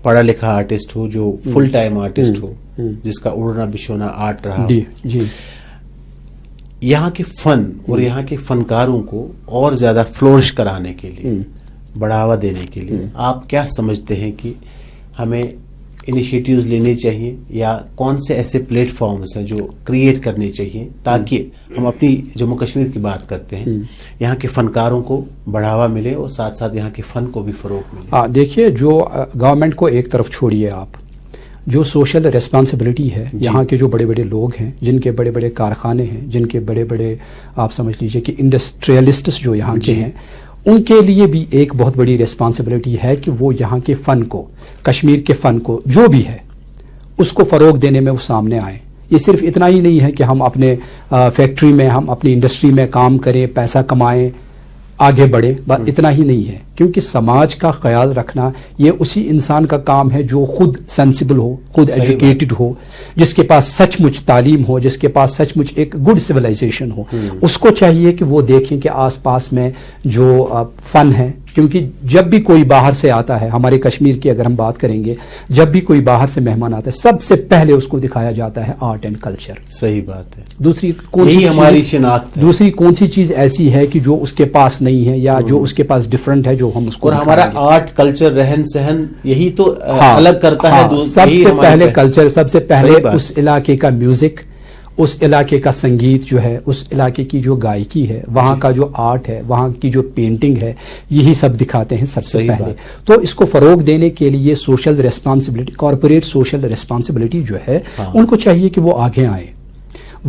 Speaker 1: پڑھا لکھا آرٹسٹ ہو، جو فل ٹائم آرٹسٹ ہو، جس کا اڑنا بچھونا آرٹ رہا.
Speaker 2: جی. جی.
Speaker 1: یہاں کے فن اور یہاں کے فنکاروں کو اور زیادہ فلورش کرانے کے لیے، بڑھاوا دینے کے لیے آپ کیا سمجھتے ہیں کہ ہمیں انیشیٹیوز لینے چاہیے، یا کون سے ایسے پلیٹ فارمز ہیں جو کریٹ کرنے چاہیے تاکہ ہم اپنی جموں کشمیر کی بات کرتے ہیں، یہاں کے فنکاروں کو بڑھاوا ملے اور ساتھ ساتھ یہاں کے فن کو بھی فروغ ملے؟
Speaker 2: ہاں دیکھیے، جو گورنمنٹ کو ایک طرف چھوڑیے آپ، جو سوشل ریسپانسبلٹی ہے یہاں کے جو بڑے بڑے لوگ ہیں، جن کے بڑے بڑے کارخانے ہیں، جن کے بڑے بڑے آپ سمجھ لیجئے کہ انڈسٹریلسٹس جو یہاں کے ہیں، ان کے لیے بھی ایک بہت بڑی ریسپانسبلٹی ہے کہ وہ یہاں کے فن کو، کشمیر کے فن کو جو بھی ہے اس کو فروغ دینے میں وہ سامنے آئیں. یہ صرف اتنا ہی نہیں ہے کہ ہم اپنے فیکٹری میں، ہم اپنی انڈسٹری میں کام کریں، پیسہ کمائیں، آگے بڑھیں، بس اتنا ہی نہیں ہے. کیونکہ سماج کا خیال رکھنا یہ اسی انسان کا کام ہے جو خود سینسیبل ہو، خود ایجوکیٹڈ ہو، جس کے پاس سچ مچ تعلیم ہو، جس کے پاس سچ مچ ایک گڈ سویلائزیشن ہو. اس کو چاہیے کہ وہ دیکھیں کہ آس پاس میں جو فن ہے، کیونکہ جب بھی کوئی باہر سے آتا ہے، ہمارے کشمیر کی اگر ہم بات کریں گے، جب بھی کوئی باہر سے مہمان آتا ہے سب سے پہلے اس کو دکھایا جاتا ہے آرٹ اینڈ کلچر.
Speaker 1: صحیح بات ہے.
Speaker 2: دوسری کون سی
Speaker 1: ہماری شناخت ہے.
Speaker 2: دوسری کون سی چیز ایسی ہے کہ جو اس کے پاس نہیں ہے یا جو اس کے پاس ڈفرنٹ ہے جو ہم اس کو،
Speaker 1: اور ہمارا آرٹ کلچر رہن سہن یہی تو الگ کرتا ہے.
Speaker 2: سب سے پہلے کلچر، سب سے پہلے اس علاقے کا میوزک، اس علاقے کا سنگیت جو ہے، اس علاقے کی جو گائکی ہے، وہاں کا جو آرٹ ہے، وہاں کی جو پینٹنگ ہے، یہی سب دکھاتے ہیں سب سے پہلے. تو اس کو فروغ دینے کے لیے social responsibility, corporate social responsibility جو ہے، ان کو چاہیے کہ وہ آگے آئیں،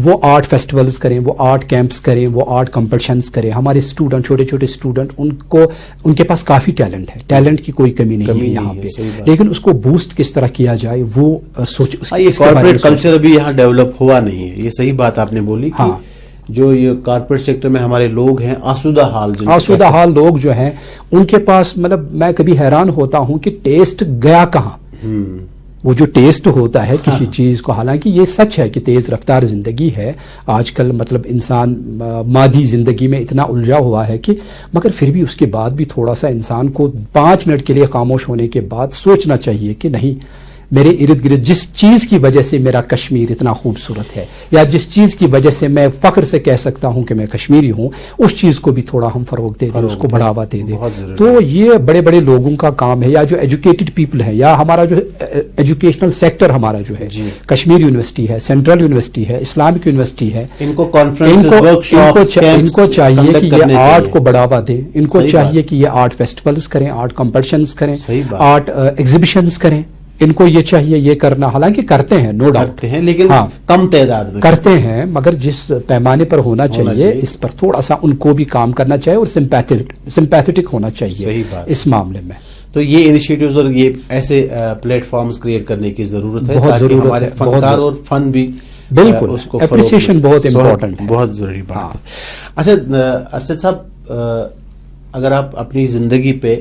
Speaker 2: وہ آرٹ فیسٹیولز کریں، وہ آرٹ کیمپس کریں، وہ آرٹ کمپٹیشنز کریں. ہمارے اسٹوڈنٹ، چھوٹے چھوٹے اسٹوڈنٹ، ان کے پاس کافی ٹیلنٹ ہے، ٹیلنٹ کی کوئی کمی نہیں ہے یہاں پہ، لیکن اس کو بوسٹ کس طرح کیا جائے وہ سوچ.
Speaker 1: یہ کارپوریٹ کلچر ابھی یہاں ڈیولپ ہوا نہیں ہے. یہ صحیح بات آپ نے بولی کہ جو یہ کارپوریٹ سیکٹر میں ہمارے لوگ ہیں، آسودہ حال
Speaker 2: لوگ جو ہیں، ان کے پاس مطلب میں کبھی حیران ہوتا ہوں کہ ٹیسٹ گیا کہاں. وہ جو ٹیسٹ ہوتا ہے کسی چیز کو، حالانکہ یہ سچ ہے کہ تیز رفتار زندگی ہے آج کل، مطلب انسان مادی زندگی میں اتنا الجھا ہوا ہے کہ، مگر پھر بھی اس کے بعد بھی تھوڑا سا انسان کو 5 منٹ کے لیے خاموش ہونے کے بعد سوچنا چاہیے کہ نہیں، میرے ارد گرد جس چیز کی وجہ سے میرا کشمیر اتنا خوبصورت ہے، یا جس چیز کی وجہ سے میں فخر سے کہہ سکتا ہوں کہ میں کشمیری ہوں، اس چیز کو بھی تھوڑا ہم فروغ دے دیں، اس کو بڑھاوا دے دیں. تو یہ بڑے بڑے لوگوں کا کام ہے، یا جو ایجوکیٹڈ پیپل ہے، یا ہمارا جو ایجوکیشنل سیکٹر ہمارا جو ہے، کشمیر یونیورسٹی ہے، سینٹرل یونیورسٹی ہے، اسلامک یونیورسٹی ہے،
Speaker 1: ان کو کانفرنسز، ورکشاپس،
Speaker 2: ان کو چاہیے کہ یہ آرٹ کو بڑھاوا دیں. ان کو چاہیے کہ یہ آرٹ فیسٹیولز کریں، آرٹ کمپٹیشنز کریں، آرٹ ایگزیبیشنز کریں. ان کو یہ چاہیے یہ کرنا، حالانکہ کرتے ہیں، نو ڈاؤٹ ہیں،
Speaker 1: لیکن کم تعداد میں
Speaker 2: کرتے ہیں، مگر جس پیمانے پر ہونا چاہیے اس پر تھوڑا سا ان کو بھی کام کرنا چاہیے، اور سمپیتھٹک ہونا چاہیے اس معاملے میں.
Speaker 1: تو یہ انیشیٹیوز اور یہ ایسے پلیٹ فارمز کریٹ کرنے کی ضرورت ہے تاکہ ہمارے فنکار اور فن بھی
Speaker 2: بالکل اس کو اپریسیشن بہت امپورٹنٹ ہے،
Speaker 1: بہت ضروری بات ہے. اچھا ارشد صاحب، اگر آپ اپنی زندگی پہ،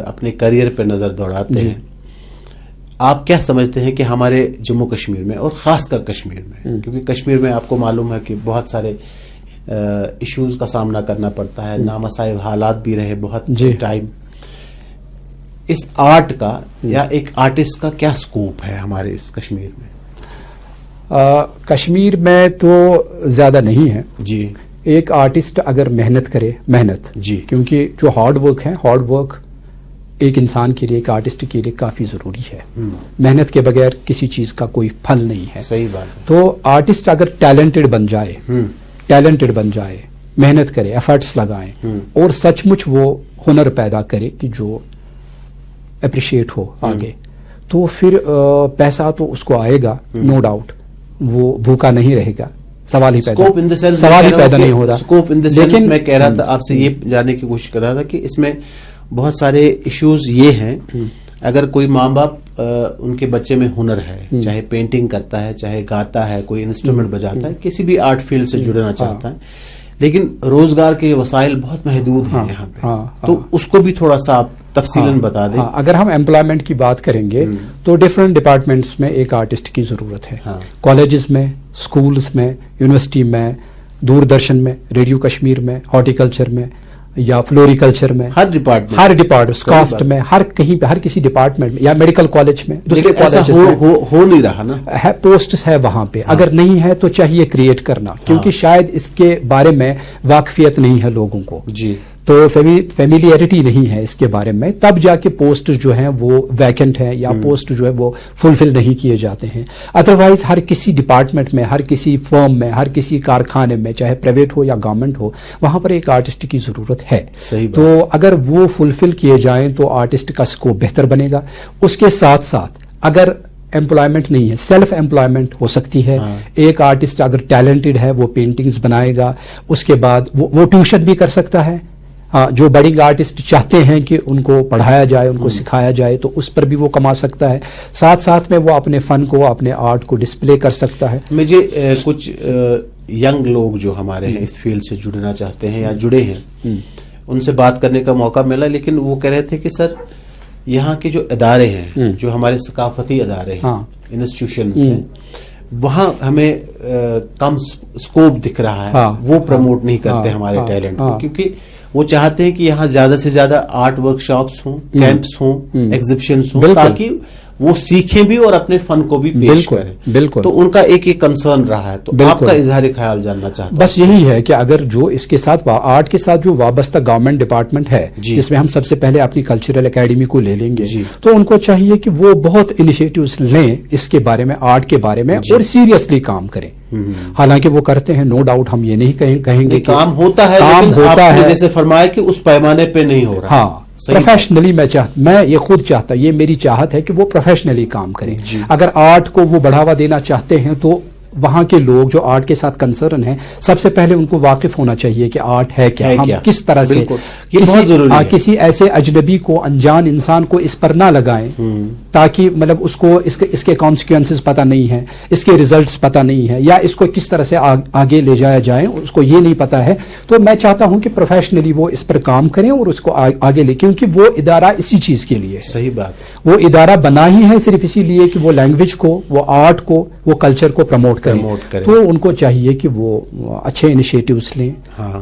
Speaker 1: اپنے کریئر پہ نظر دوڑاتے ہیں، آپ کیا سمجھتے ہیں کہ ہمارے جموں کشمیر میں، اور خاص کر کشمیر میں، کیونکہ کشمیر میں آپ کو معلوم ہے کہ بہت سارے ایشوز کا سامنا کرنا پڑتا ہے، نامساعد حالات بھی رہے بہت ٹائم، اس آرٹ کا یا ایک آرٹسٹ کا کیا سکوپ ہے ہمارے اس کشمیر میں؟
Speaker 2: کشمیر میں تو زیادہ نہیں ہے
Speaker 1: جی.
Speaker 2: ایک آرٹسٹ اگر محنت کرے،
Speaker 1: جی،
Speaker 2: کیونکہ جو ہارڈ ورک ایک انسان کے لیے، ایک آرٹسٹ کے لیے کافی ضروری ہے. محنت کے بغیر کسی چیز کا کوئی پھل نہیں ہے.
Speaker 1: صحیح بات ہے.
Speaker 2: تو آرٹسٹ اگر ٹیلنٹڈ بن جائے، محنت کرے، ایفرٹس لگائیں، اور سچ مچ وہ ہنر پیدا کرے کہ جو اپریشیٹ ہو آگے، تو پھر پیسہ تو اس کو آئے گا، نو ڈاؤٹ، وہ بھوکا نہیں رہے گا. سوال ہی پیدا نہیں ہوگا.
Speaker 1: لیکن میں کہہ رہا تھا آپ سے، یہ جاننے کی کوشش کر رہا تھا کہ اس میں بہت سارے ایشوز یہ ہیں، اگر کوئی ماں باپ ان کے بچے میں ہنر ہے، چاہے پینٹنگ کرتا ہے، چاہے گاتا ہے، کوئی انسٹرومنٹ بجاتا ہے، کسی بھی آرٹ فیلڈ سے جڑنا چاہتا ہے، لیکن روزگار کے وسائل بہت محدود ہیں یہاں پہ، تو اس کو بھی تھوڑا سا آپ تفصیلاً بتا دیں.
Speaker 2: اگر ہم امپلائمنٹ کی بات کریں گے تو ڈفرینٹ ڈپارٹمنٹس میں ایک آرٹسٹ کی ضرورت ہے. کالجز میں، اسکولز میں، یونیورسٹی میں، دوردرشن میں، ریڈیو کشمیر میں، ہارٹیکلچر میں یا فلوریکلچر میں، ہر ڈپارٹمنٹ کاسٹ میں، ہر کہیں پہ، ہر کسی ڈپارٹمنٹ میں، یا میڈیکل کالج میں، دوسرے کالج
Speaker 1: ہو نہیں رہا نا،
Speaker 2: پوسٹس ہے وہاں پہ. اگر نہیں ہے تو چاہیے کریٹ کرنا، کیونکہ شاید اس کے بارے میں واقفیت نہیں ہے لوگوں کو،
Speaker 1: جی
Speaker 2: تو فیملیئرٹی نہیں ہے اس کے بارے میں، تب جا کے پوسٹ جو ہیں وہ ویکنٹ ہیں یا پوسٹ جو ہے وہ فلفل نہیں کیے جاتے ہیں. ادروائز ہر کسی ڈپارٹمنٹ میں، ہر کسی فرم میں، ہر کسی کارخانے میں، چاہے پرائیویٹ ہو یا گورنمنٹ ہو، وہاں پر ایک آرٹسٹ کی ضرورت ہے. تو اگر وہ فلفل کیے جائیں تو آرٹسٹ کا اسکوپ بہتر بنے گا. اس کے ساتھ ساتھ اگر امپلائمنٹ نہیں ہے، سیلف امپلائمنٹ ہو سکتی ہے. ایک آرٹسٹ اگر ٹیلنٹڈ ہے وہ پینٹنگز بنائے گا، اس کے بعد وہ ٹیوشن بھی کر سکتا ہے. جو بڑی آرٹسٹ چاہتے ہیں کہ ان کو پڑھایا جائے، ان کو سکھایا جائے، تو اس پر بھی وہ کما سکتا ہے. ساتھ ساتھ میں وہ اپنے فن کو، اپنے آرٹ کو ڈسپلے کر سکتا ہے.
Speaker 1: مجھے کچھ ینگ لوگ جو ہمارے ہیں اس فیلڈ سے جڑنا چاہتے ہیں یا جڑے ہیں، ان سے بات کرنے کا موقع ملا، لیکن وہ کہہ رہے تھے کہ سر یہاں کے جو ادارے ہیں، جو ہمارے ثقافتی ادارے ہیں، انسٹیٹیوشنز ہیں، وہاں ہمیں کم اسکوپ دکھ رہا ہے. وہ پروموٹ نہیں کرتے ہمارے ٹیلنٹ کو، کیونکہ وہ چاہتے ہیں کہ یہاں زیادہ سے زیادہ آرٹ ورک شاپس ہوں، کیمپس ہوں، ایگزیبیشنز ہوں، تاکہ وہ سیکھیں بھی اور اپنے فن کو بھی پیش کریں.
Speaker 2: بالکل.
Speaker 1: تو ان کا ایک کنسرن رہا ہے. تو آپ کا اظہار خیال جاننا چاہتا ہوں.
Speaker 2: بس یہی ہے کہ اگر جو اس کے ساتھ آرٹ کے ساتھ جو وابستہ گورنمنٹ ڈپارٹمنٹ ہے، جس میں ہم سب سے پہلے اپنی کلچرل اکیڈمی کو لے لیں گے، تو ان کو چاہیے کہ وہ بہت انیشیٹوز لیں اس کے بارے میں، آرٹ کے بارے میں، اور سیریسلی کام کریں. حالانکہ وہ کرتے ہیں، نو ڈاؤٹ، ہم یہ نہیں کہیں گے
Speaker 1: کام ہوتا ہے، لیکن آپ نے جیسے فرمایا کہ اس پیمانے پہ نہیں ہو رہا.
Speaker 2: پروفیشنلی میں یہ خود چاہتا، یہ میری چاہت ہے کہ وہ پروفیشنلی کام کریں. اگر آرٹ کو وہ بڑھاوا دینا چاہتے ہیں تو وہاں کے لوگ جو آرٹ کے ساتھ کنسرن ہیں، سب سے پہلے ان کو واقف ہونا چاہیے کہ آرٹ ہے کیا، ہم کس طرح سے کسی ایسے اجنبی کو، انجان انسان کو اس پر نہ لگائیں، تاکہ مطلب اس کو اس کے کانسیکوینسز پتہ نہیں ہے، اس کے ریزلٹس پتہ نہیں ہے، یا اس کو کس طرح سے آگے لے جایا جائے، اس کو یہ نہیں پتہ ہے. تو میں چاہتا ہوں کہ پروفیشنلی وہ اس پر کام کریں اور اس کو آگے لے، کیونکہ وہ ادارہ اسی چیز کے لیے ہے.
Speaker 1: صحیح بات.
Speaker 2: وہ ادارہ بنا ہی ہے صرف اسی لیے کہ وہ لینگویج کو، وہ آرٹ کو، وہ کلچر کو پروموٹ کریں. تو ان کو چاہیے کہ وہ اچھے انیشیٹوز لیں،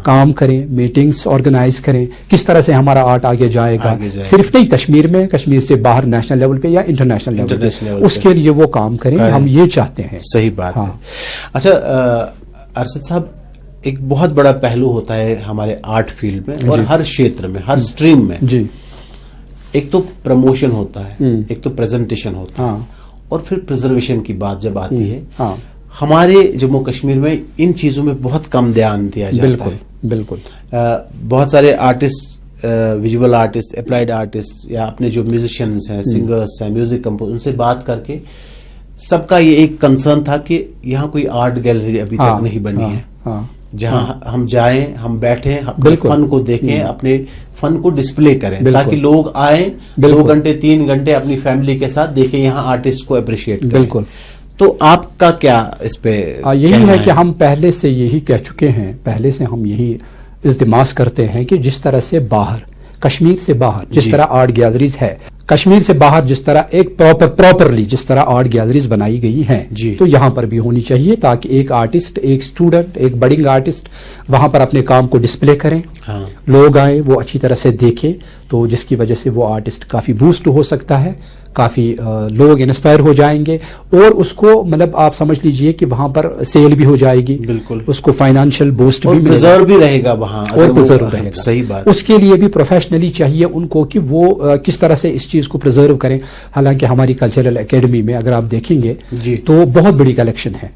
Speaker 2: کام کریں، میٹنگز آرگنائز کریں، کس طرح سے ہمارا آرٹ آگے جائے گا. صرف نہیں کشمیر میں، کشمیر سے باہر نیشنل لیول پہ یا انٹرنیشنل لیول پہ، اس کے لیے وہ کام کریں. ہم یہ چاہتے ہیں.
Speaker 1: صحیح بات ہے. اچھا ارشد صاحب، ایک بہت بڑا پہلو ہوتا ہے ہمارے آرٹ فیلڈ میں اور ہر شیتر میں، ہر اسٹریم میں. ایک تو پروموشن ہوتا ہے، ایک تو پریزنٹیشن ہوتا ہے، اور پھر پریزرویشن کی بات جب آتی ہے، ہمارے جموں کشمیر میں ان چیزوں میں بہت کم دھیان دیا جاتا ہے. بالکل. بہت سارے artist, visual artist, applied artist, یا اپنے جو میوزیشینز ہیں، سنگرز ہیں، میوزک کمپوز، ان سے بات کر کے سب کا یہ ایک کنسرن تھا کہ یہاں کوئی آرٹ گیلری ابھی تک نہیں بنی ہے، جہاں ہم جائیں، ہم بیٹھیں، اپنے فن کو دیکھیں، اپنے فن کو ڈسپلے کریں، تاکہ لوگ آئیں 2 گھنٹے 3 گھنٹے اپنی فیملی کے ساتھ دیکھیں، یہاں آرٹسٹ کو اپریشیٹ کریں. بالکل. تو آپ کا کیا اس پہ
Speaker 2: یہی ہے کہ ہم پہلے سے یہی کہہ چکے ہیں، پہلے سے ہم یہی التماس کرتے ہیں کہ جس طرح سے باہر، کشمیر سے باہر جس طرح آرٹ گیلریز ہے، کشمیر سے باہر جس طرح ایک پراپرلی جس طرح آرٹ گیلریز بنائی گئی ہیں، تو یہاں پر بھی ہونی چاہیے، تاکہ ایک آرٹسٹ، ایک اسٹوڈنٹ، ایک بڈنگ آرٹسٹ وہاں پر اپنے کام کو ڈسپلے کریں، لوگ آئیں، وہ اچھی طرح سے دیکھیں، تو جس کی وجہ سے وہ آرٹسٹ کافی بوسٹ ہو سکتا ہے، کافی لوگ انسپائر ہو جائیں گے، اور اس کو مطلب آپ سمجھ لیجئے کہ وہاں پر سیل بھی ہو جائے گی. بالکل. اس کو فائنانشیل بوسٹ بھی ملے گا،
Speaker 1: بھی رہے گا وہاں،
Speaker 2: اور پرزرو رہے گا.
Speaker 1: صحیح بات.
Speaker 2: اس کے لیے بھی پروفیشنلی چاہیے ان کو کہ وہ کس طرح سے اس چیز کو پرزرو کریں. حالانکہ ہماری کلچرل اکیڈمی میں اگر آپ دیکھیں گے تو بہت بڑی کلیکشن ہے.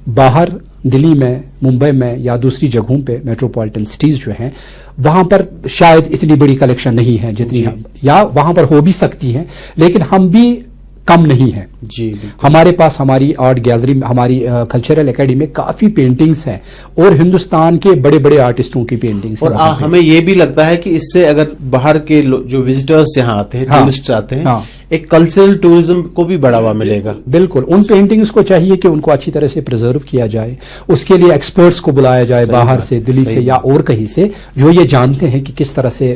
Speaker 2: باہر دلی میں، ممبئی میں، یا دوسری جگہوں پہ میٹروپولیٹن سٹیز جو ہیں، وہاں پر شاید اتنی بڑی کلیکشن نہیں ہے جتنی یا وہاں پر ہو بھی سکتی ہے، لیکن ہم بھی کم نہیں ہے. ہمارے پاس ہماری آرٹ گیلری، ہماری کلچرل اکیڈمی میں کافی پینٹنگز ہیں، اور ہندوستان کے بڑے بڑے آرٹسٹوں کی پینٹنگز.
Speaker 1: اور ہمیں یہ بھی لگتا ہے کہ اس سے اگر باہر کے جو وزٹرز یہاں آتے ہیں، ٹورسٹ آتے ہیں، ایک کلچرل ٹورزم کو بھی بڑھاوا ملے گا.
Speaker 2: بالکل. ان پینٹنگز کو چاہیے کہ ان کو اچھی طرح سے پرزرو کیا جائے، اس کے لیے ایکسپرٹس کو بلایا جائے باہر سے، دلی سے یا اور کہیں سے، جو یہ جانتے ہیں کہ کس طرح سے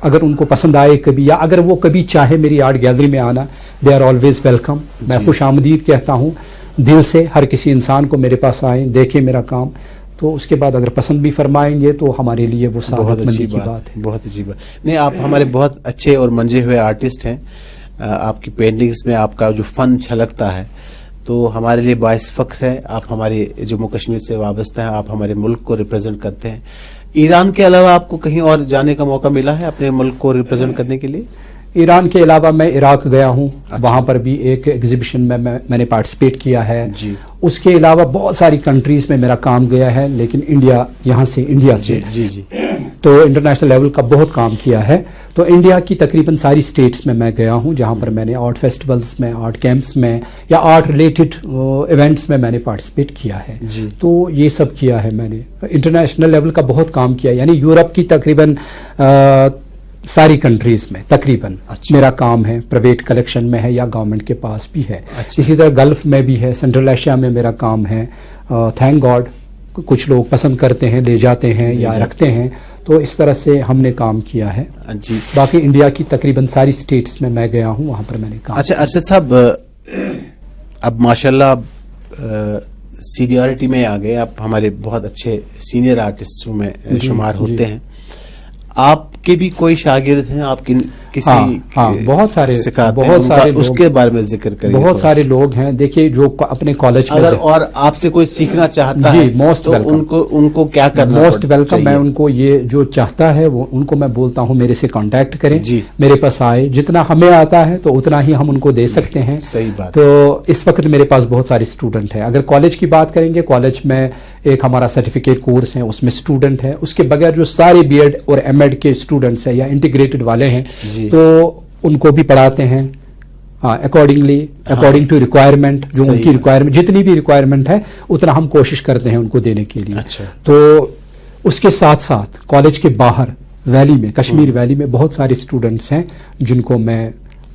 Speaker 2: اگر ان کو پسند آئے کبھی، یا اگر وہ کبھی چاہے میری آرٹ گیلری میں آنا، دے آر آلویز ویلکم. میں خوش آمدید کہتا ہوں دل سے. ہر کسی انسان کو میرے پاس آئیں، دیکھیں میرا کام، تو اس کے بعد اگر پسند بھی فرمائیں گے تو ہمارے لیے وہ سعادت مندی کی بات ہے.
Speaker 1: بہت اچھی بات. نہیں، آپ ہمارے بہت اچھے اور منجے ہوئے آرٹسٹ ہیں. آپ کی پینٹنگز میں آپ کا جو فن چھلکتا ہے تو ہمارے لیے باعث فخر ہے. آپ ہمارے جموں کشمیر سے وابستہ ہیں، آپ ہمارے ملک کو ریپرزینٹ کرتے ہیں. ایران کے علاوہ آپ کو کہیں اور جانے کا موقع ملا ہے اپنے ملک کو ریپرزینٹ کرنے کے لیے؟
Speaker 2: ایران کے علاوہ میں عراق گیا ہوں. وہاں پر بھی ایک ایگزیبیشن میں نے پارٹیسپیٹ کیا ہے.
Speaker 1: جی.
Speaker 2: اس کے علاوہ بہت ساری کنٹریز میں میرا کام گیا ہے، لیکن انڈیا سے
Speaker 1: جی جی
Speaker 2: تو انٹرنیشنل لیول کا بہت کام کیا ہے. تو انڈیا کی تقریباً ساری اسٹیٹس میں گیا ہوں جہاں پر میں نے آرٹ فیسٹیولز میں، آرٹ کیمپس میں یا آرٹ ریلیٹڈ ایونٹس میں نے پارٹیسپیٹ کیا ہے.
Speaker 1: جی.
Speaker 2: تو یہ سب کیا ہے میں نے. انٹرنیشنل لیول کا بہت کام کیا، یعنی یورپ کی تقریباً ساری کنٹریز میں تقریباً میرا کام ہے. پرائیویٹ کلیکشن میں ہے یا گورنمنٹ کے پاس بھی ہے. اسی طرح گلف میں بھی ہے، سینٹرل ایشیا میں میرا کام ہے. تھینک گاڈ کچھ لوگ پسند کرتے ہیں، لے جاتے ہیں یا رکھتے ہیں. تو اس طرح سے ہم نے کام کیا ہے.
Speaker 1: جی.
Speaker 2: باقی انڈیا کی تقریباً ساری اسٹیٹس میں گیا ہوں، وہاں پر میں نے کام.
Speaker 1: اچھا ارشد صاحب، اب ماشاءاللہ سینیورٹی میں آ گئے، آپ ہمارے بہت اچھے سینئر آرٹسٹوں میں شمار ہوتے ہیں. آپ کے بھی کوئی شاگرد ہیں؟ آپ کسی
Speaker 2: بہت سارے
Speaker 1: اس کے بارے میں ذکر کریں.
Speaker 2: بہت سارے لوگ ہیں. دیکھیے جو اپنے کالج میں
Speaker 1: اگر اور آپ سے کوئی سیکھنا چاہتا ہے
Speaker 2: موسٹ
Speaker 1: ان کو کیا کرنا؟
Speaker 2: Most welcome. میں ان کو یہ جو چاہتا ہے وہ ان کو میں بولتا ہوں میرے سے کانٹیکٹ کریں. میرے پاس آئے. جتنا ہمیں آتا ہے تو اتنا ہی ہم ان کو دے سکتے ہیں.
Speaker 1: صحیح بات.
Speaker 2: تو اس وقت میرے پاس بہت سارے اسٹوڈنٹ ہیں. اگر کالج کی بات کریں گے، کالج میں ایک ہمارا سرٹیفکیٹ کورس ہے، اس میں اسٹوڈنٹ ہے. اس کے بغیر جو سارے بی ایڈ اور ایم ایڈ کے اسٹوڈنٹس ہیں یا انٹیگریٹڈ والے ہیں تو ان کو بھی پڑھاتے ہیں اکارڈنگ ٹو ریکوائرمنٹ. جو ان کی ریکوائرمنٹ، جتنی بھی ریکوائرمنٹ ہے اتنا ہم کوشش کرتے ہیں ان کو دینے کے لیے. تو اس کے ساتھ ساتھ کالج کے باہر ویلی میں، کشمیر ویلی میں بہت سارے اسٹوڈنٹس ہیں جن کو میں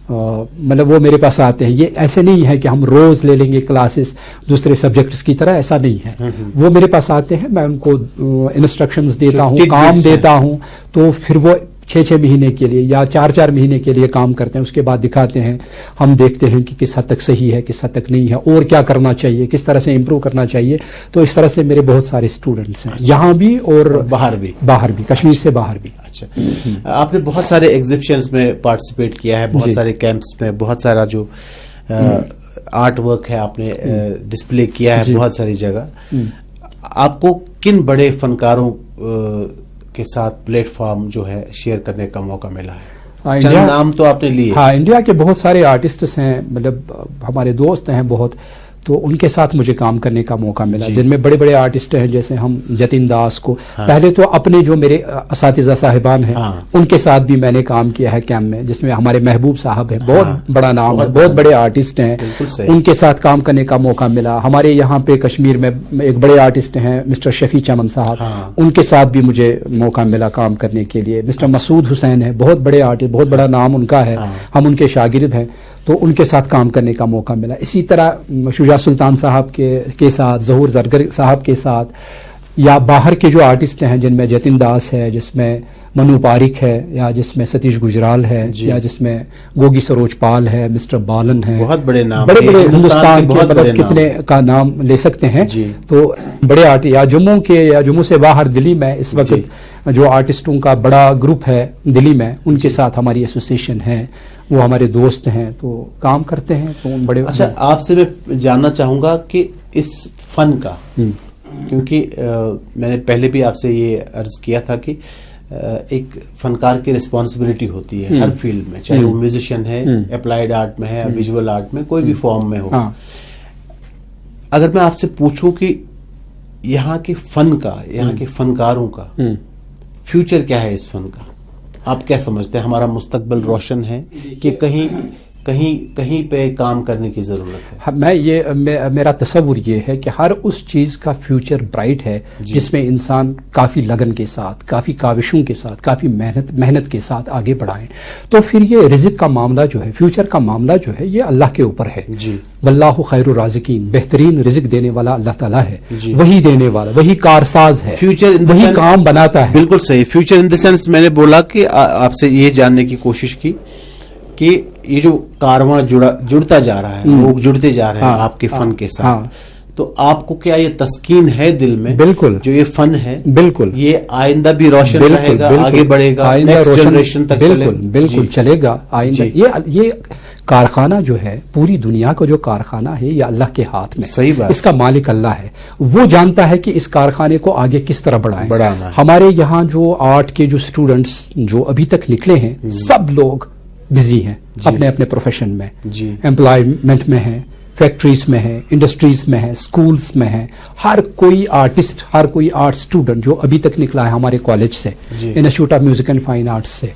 Speaker 2: مطلب وہ میرے پاس آتے ہیں. یہ ایسے نہیں ہے کہ ہم روز لے لیں گے کلاسز دوسرے سبجیکٹس کی طرح، ایسا نہیں ہے. وہ میرے پاس آتے ہیں، میں ان کو انسٹرکشنز دیتا ہوں، کام دیتا ہوں. تو پھر وہ 6 مہینے کے لیے یا 4 مہینے کے لیے کام کرتے ہیں. اس کے بعد دکھاتے ہیں، ہم دیکھتے ہیں کہ کس حد تک صحیح ہے، کس حد تک نہیں ہے، اور کیا کرنا چاہیے، کس طرح سے امپروو کرنا چاہیے. تو اس طرح سے میرے بہت سارے اسٹوڈنٹس ہیں یہاں بھی اور باہر بھی کشمیر سے باہر بھی.
Speaker 1: اچھا، آپ نے بہت سارے ایگزیبیشنز میں پارٹیسپیٹ کیا ہے، بہت سارے کیمپس میں، بہت سارا جو آرٹ ورک ہے آپ نے ڈسپلے کیا ہے بہت ساری جگہ. آپ کو کن بڑے فنکاروں کے ساتھ پلیٹ فارم جو ہے شیئر کرنے کا موقع ملا ہے؟ چند نام تو آپ نے لیے.
Speaker 2: ہاں، انڈیا کے بہت سارے آرٹسٹس ہیں، مطلب ہمارے دوست ہیں بہت، تو ان کے ساتھ مجھے کام کرنے کا موقع ملا. جن میں بڑے بڑے آرٹسٹ ہیں جیسے ہم جتن داس کو، پہلے تو اپنے جو میرے اساتذہ صاحبان ہیں ان کے ساتھ بھی میں نے کام کیا ہے کیمپ میں، جس میں ہمارے محبوب صاحب ہیں، بہت بڑا نام ہے، بہت بڑے آرٹسٹ ہیں. ان کے ساتھ کام کرنے کا موقع ملا. ہمارے یہاں پہ کشمیر میں ایک بڑے آرٹسٹ ہیں مسٹر شفیع چمن صاحب، ان کے ساتھ بھی مجھے موقع ملا کام کرنے کے لیے. مسٹر مسعود حسین ہے، بہت بڑے آرٹسٹ، بہت بڑا نام ان کا ہے، ہم ان کے شاگرد ہیں، تو ان کے ساتھ کام کرنے کا موقع ملا. اسی طرح شجاع سلطان صاحب کے ساتھ، ظہور زرگر صاحب کے ساتھ، یا باہر کے جو آرٹسٹ ہیں جن میں جتن داس ہے، جس میں منو پارک ہے، یا جس میں ستیش گجرال ہے، یا جس میں گوگی سروج پال ہے، مسٹر بالن ہے.
Speaker 1: بہت بڑے نام،
Speaker 2: بڑے بڑے ہندوستان کے مطلب کتنے کا نام لے سکتے ہیں. تو بڑے آرٹ، یا جموں سے باہر دلی میں اس وقت جو آرٹسٹوں کا بڑا گروپ ہے دلی میں، ان کے ساتھ ہماری ایسوسیشن ہے، وہ ہمارے دوست ہیں، تو کام کرتے ہیں. تو بڑے.
Speaker 1: اچھا، آپ سے میں جاننا چاہوں گا کہ اس فن کا، کیونکہ میں نے پہلے بھی آپ سے یہ عرض کیا تھا کہ ایک فنکار کی ریسپانسبلٹی ہوتی ہے ہر فیلڈ میں، چاہے وہ میوزیشین ہے، اپلائیڈ آرٹ میں ہے، ویژول آرٹ میں، کوئی بھی فارم میں ہو. اگر میں آپ سے پوچھوں کہ یہاں کے فن کا، یہاں کے فنکاروں کا فیوچر کیا ہے، اس فن کا آپ کیا سمجھتے ہیں؟ ہمارا مستقبل روشن ہے کہ کہیں کہیں پہ کام کرنے کی ضرورت ہے؟
Speaker 2: میرا تصور یہ ہے کہ ہر اس چیز کا فیوچر برائٹ ہے جس میں انسان کافی لگن کے ساتھ، کافی کاوشوں کے ساتھ، کافی محنت کے ساتھ آگے بڑھائیں. تو پھر یہ رزق کا معاملہ جو ہے، فیوچر کا معاملہ جو ہے، یہ اللہ کے اوپر ہے. واللہ خیر الرازقین، بہترین رزق دینے والا اللہ تعالیٰ ہے. وہی دینے والا، وہی کارساز ہے، وہی کام بناتا ہے.
Speaker 1: بالکل صحیح. فیوچر ان دا سینس میں نے بولا کہ آپ سے یہ جاننے کی کوشش کی کہ یہ جو کارواں جڑتا جا رہا ہے، لوگ جڑتے جا رہے ہیں آپ کے فن کے ساتھ، تو آپ کو کیا یہ تسکین ہے دل میں؟
Speaker 2: بالکل.
Speaker 1: جو یہ فن ہے،
Speaker 2: بالکل،
Speaker 1: یہ آئندہ بھی روشن رہے گا، آگے بڑھے گا، نیکسٹ جنریشن تک چلے گا.
Speaker 2: بالکل چلے گا آئندہ. یہ کارخانہ جو ہے، پوری دنیا کا جو کارخانہ ہے، یہ اللہ کے ہاتھ میں.
Speaker 1: صحیح بات.
Speaker 2: اس کا مالک اللہ ہے. وہ جانتا ہے کہ اس کارخانے کو آگے کس طرح بڑھانا ہے. ہمارے یہاں جو آرٹ کے جو اسٹوڈنٹس جو ابھی تک نکلے ہیں، سب لوگ بزی ہیں اپنے اپنے پروفیشن میں. امپلائمنٹ میں ہیں، فیکٹریز میں ہے، انڈسٹریز میں ہے، سکولز میں ہے. ہر کوئی آرٹسٹ، ہر کوئی آرٹ اسٹوڈنٹ جو ابھی تک نکلا ہے ہمارے کالج سے، institute of music and fine arts سے،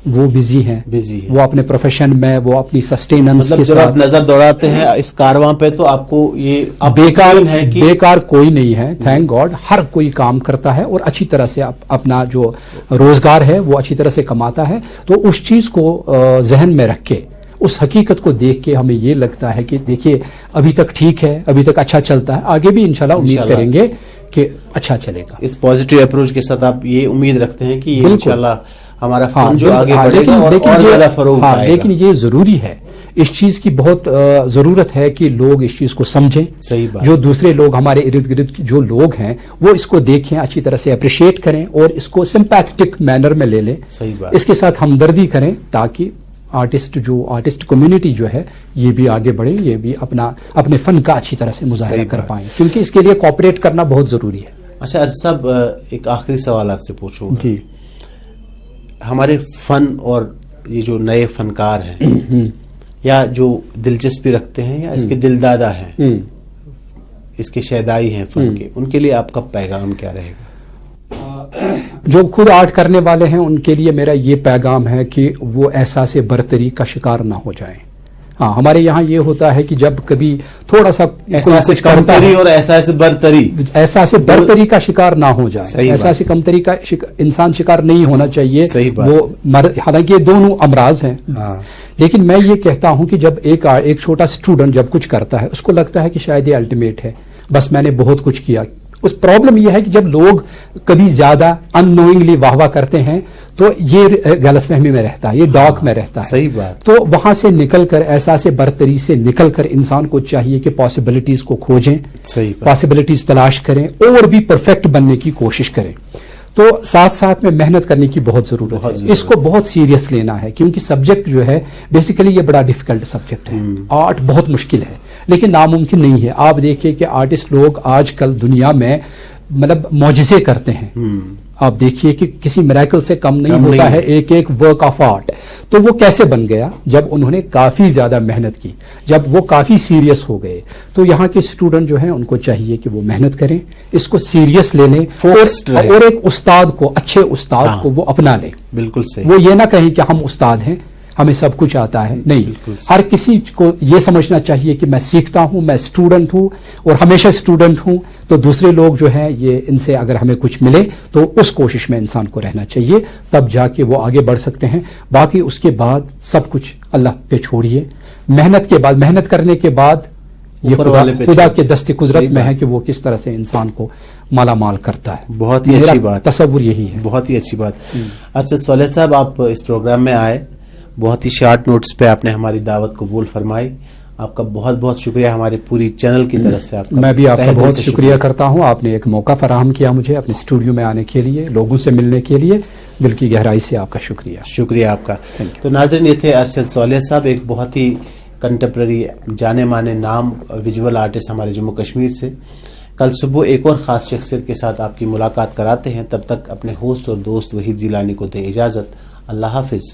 Speaker 2: وہ بزی ہیں. وہ اپنے پروفیشن میں، وہ اپنی سسٹیننس کے ساتھ.
Speaker 1: جب آپ نظر دوڑاتے ہیں اس کارواں پہ تو آپ کو یہ
Speaker 2: بیکار کوئی نہیں ہے. تھینک گاڈ ہر کوئی کام کرتا ہے اور اچھی طرح سے اپنا جو روزگار ہے وہ اچھی طرح سے کماتا ہے. تو اس چیز کو ذہن میں رکھ کے، اس حقیقت کو دیکھ کے ہمیں یہ لگتا ہے کہ دیکھیے ابھی تک ٹھیک ہے، ابھی تک اچھا چلتا ہے، آگے بھی انشاءاللہ امید کریں گے کہ اچھا چلے گا.
Speaker 1: اس پازیٹیو اپروچ کے ساتھ آپ یہ امید رکھتے ہیں کہ یہ انشاءاللہ ہمارا فن جو آگے بڑھے گا اور زیادہ فروغ پائے گا.
Speaker 2: لیکن یہ ضروری ہے، اس چیز کی بہت ضرورت ہے کہ لوگ اس چیز کو سمجھیں.
Speaker 1: صحیح بات.
Speaker 2: جو دوسرے لوگ ہمارے ارد گرد جو لوگ ہیں وہ اس کو دیکھیں، اچھی طرح سے اپریشیٹ کریں اور اس کو سمپیتھٹک مینر میں لے لیں.
Speaker 1: صحیح بات.
Speaker 2: اس کے ساتھ ہمدردی کریں تاکہ آرٹسٹ کمیونٹی جو ہے یہ بھی آگے بڑھے، یہ بھی اپنے فن کا اچھی طرح سے مظاہرہ کر پائیں، کیونکہ اس کے لیے کوآپریٹ کرنا بہت ضروری ہے.
Speaker 1: اچھا ارشد صاحب، ایک آخری سوال آپ سے پوچھوں گا.
Speaker 2: جی.
Speaker 1: ہمارے فن اور یہ جو نئے فنکار ہیں یا جو دلچسپی رکھتے ہیں یا اس کے دل دادا ہیں، اس کے شیدائی ہیں فن کے، ان کے لیے آپ کا پیغام کیا رہے گا؟
Speaker 2: جو خود آرٹ کرنے والے ہیں ان کے لیے میرا یہ پیغام ہے کہ وہ احساس برتری کا شکار نہ ہو جائیں. ہاں، ہمارے یہاں یہ ہوتا ہے کہ جب کبھی تھوڑا سا
Speaker 1: احساس کمتری اور احساس برتری
Speaker 2: کا شکار نہ ہو جائے. احساس کمتری کا انسان شکار نہیں ہونا چاہیے. وہ حالانکہ دونوں امراض ہیں. لیکن میں یہ کہتا ہوں کہ جب ایک چھوٹا اسٹوڈنٹ جب کچھ کرتا ہے، اس کو لگتا ہے کہ شاید یہ الٹیمیٹ ہے، بس میں نے بہت کچھ کیا. اس پرابلم یہ ہے کہ جب لوگ کبھی زیادہ ان نوئنگلی واہ واہ کرتے ہیں تو یہ غلط فہمی میں رہتا ہے، یہ ڈاک میں رہتا ہے.
Speaker 1: صحیح بات.
Speaker 2: تو وہاں سے نکل کر، احساس برتری سے نکل کر انسان کو چاہیے کہ پاسبلٹیز کو کھوجیں، پاسبلٹیز تلاش کریں اور بھی پرفیکٹ بننے کی کوشش کریں. تو ساتھ ساتھ میں محنت کرنے کی بہت ضرورت ہے. اس کو بہت سیریس لینا ہے کیونکہ سبجیکٹ جو ہے بیسیکلی یہ بڑا ڈیفیکلٹ سبجیکٹ ہے. آرٹ بہت مشکل ہے لیکن ناممکن نہیں ہے. آپ دیکھیں کہ آرٹسٹ لوگ آج کل دنیا میں مطلب معجزے کرتے ہیں. آپ دیکھیے کہ کسی میریکل سے کم نہیں ہوتا ہے ایک ورک آف آرٹ. تو وہ کیسے بن گیا؟ جب انہوں نے کافی زیادہ محنت کی، جب وہ کافی سیریس ہو گئے. تو یہاں کے اسٹوڈنٹ جو ہیں ان کو چاہیے کہ وہ محنت کریں، اس کو سیریس لے لیں اور ایک استاد کو، اچھے استاد کو وہ اپنا لیں.
Speaker 1: بالکل صحیح.
Speaker 2: وہ یہ نہ کہیں کہ ہم استاد ہیں، ہمیں سب کچھ آتا ہے. نہیں، ہر کسی کو یہ سمجھنا چاہیے کہ میں سیکھتا ہوں، میں اسٹوڈنٹ ہوں اور ہمیشہ اسٹوڈنٹ ہوں. تو دوسرے لوگ جو ہیں یہ ان سے اگر ہمیں کچھ ملے تو اس کوشش میں انسان کو رہنا چاہیے، تب جا کے وہ آگے بڑھ سکتے ہیں. باقی اس کے بعد سب کچھ اللہ پہ چھوڑیے. محنت کے بعد، محنت کرنے کے بعد یہ خدا کے دست قدرت میں ہے کہ وہ کس طرح سے انسان کو مالا مال کرتا ہے.
Speaker 1: بہت ہی اچھی بات،
Speaker 2: تصور یہی ہے.
Speaker 1: بہت ہی اچھی بات. ارشد صالح صاحب، آپ اس پروگرام میں آئے، بہت ہی شارٹ نوٹس پہ آپ نے ہماری دعوت قبول فرمائی. آپ کا بہت بہت شکریہ ہمارے پوری چینل کی طرف سے.
Speaker 2: میں بھی آپ کا بہت شکریہ کرتا ہوں. آپ نے ایک موقع فراہم کیا مجھے اپنے اسٹوڈیو میں آنے کے لیے، لوگوں سے ملنے کے لیے. دل کی گہرائی سے آپ کا شکریہ.
Speaker 1: شکریہ آپ کا. تو ناظرین، یہ تھے ارشد صالح صاحب، ایک بہت ہی کنٹمپرری جانے مانے نام ویژول آرٹسٹ ہمارے جموں کشمیر سے. کل صبح ایک اور خاص شخصیت کے ساتھ آپ کی ملاقات کراتے ہیں. تب تک اپنے ہوسٹ اور دوست وحید جیلانی کو دیں اجازت. اللہ حافظ.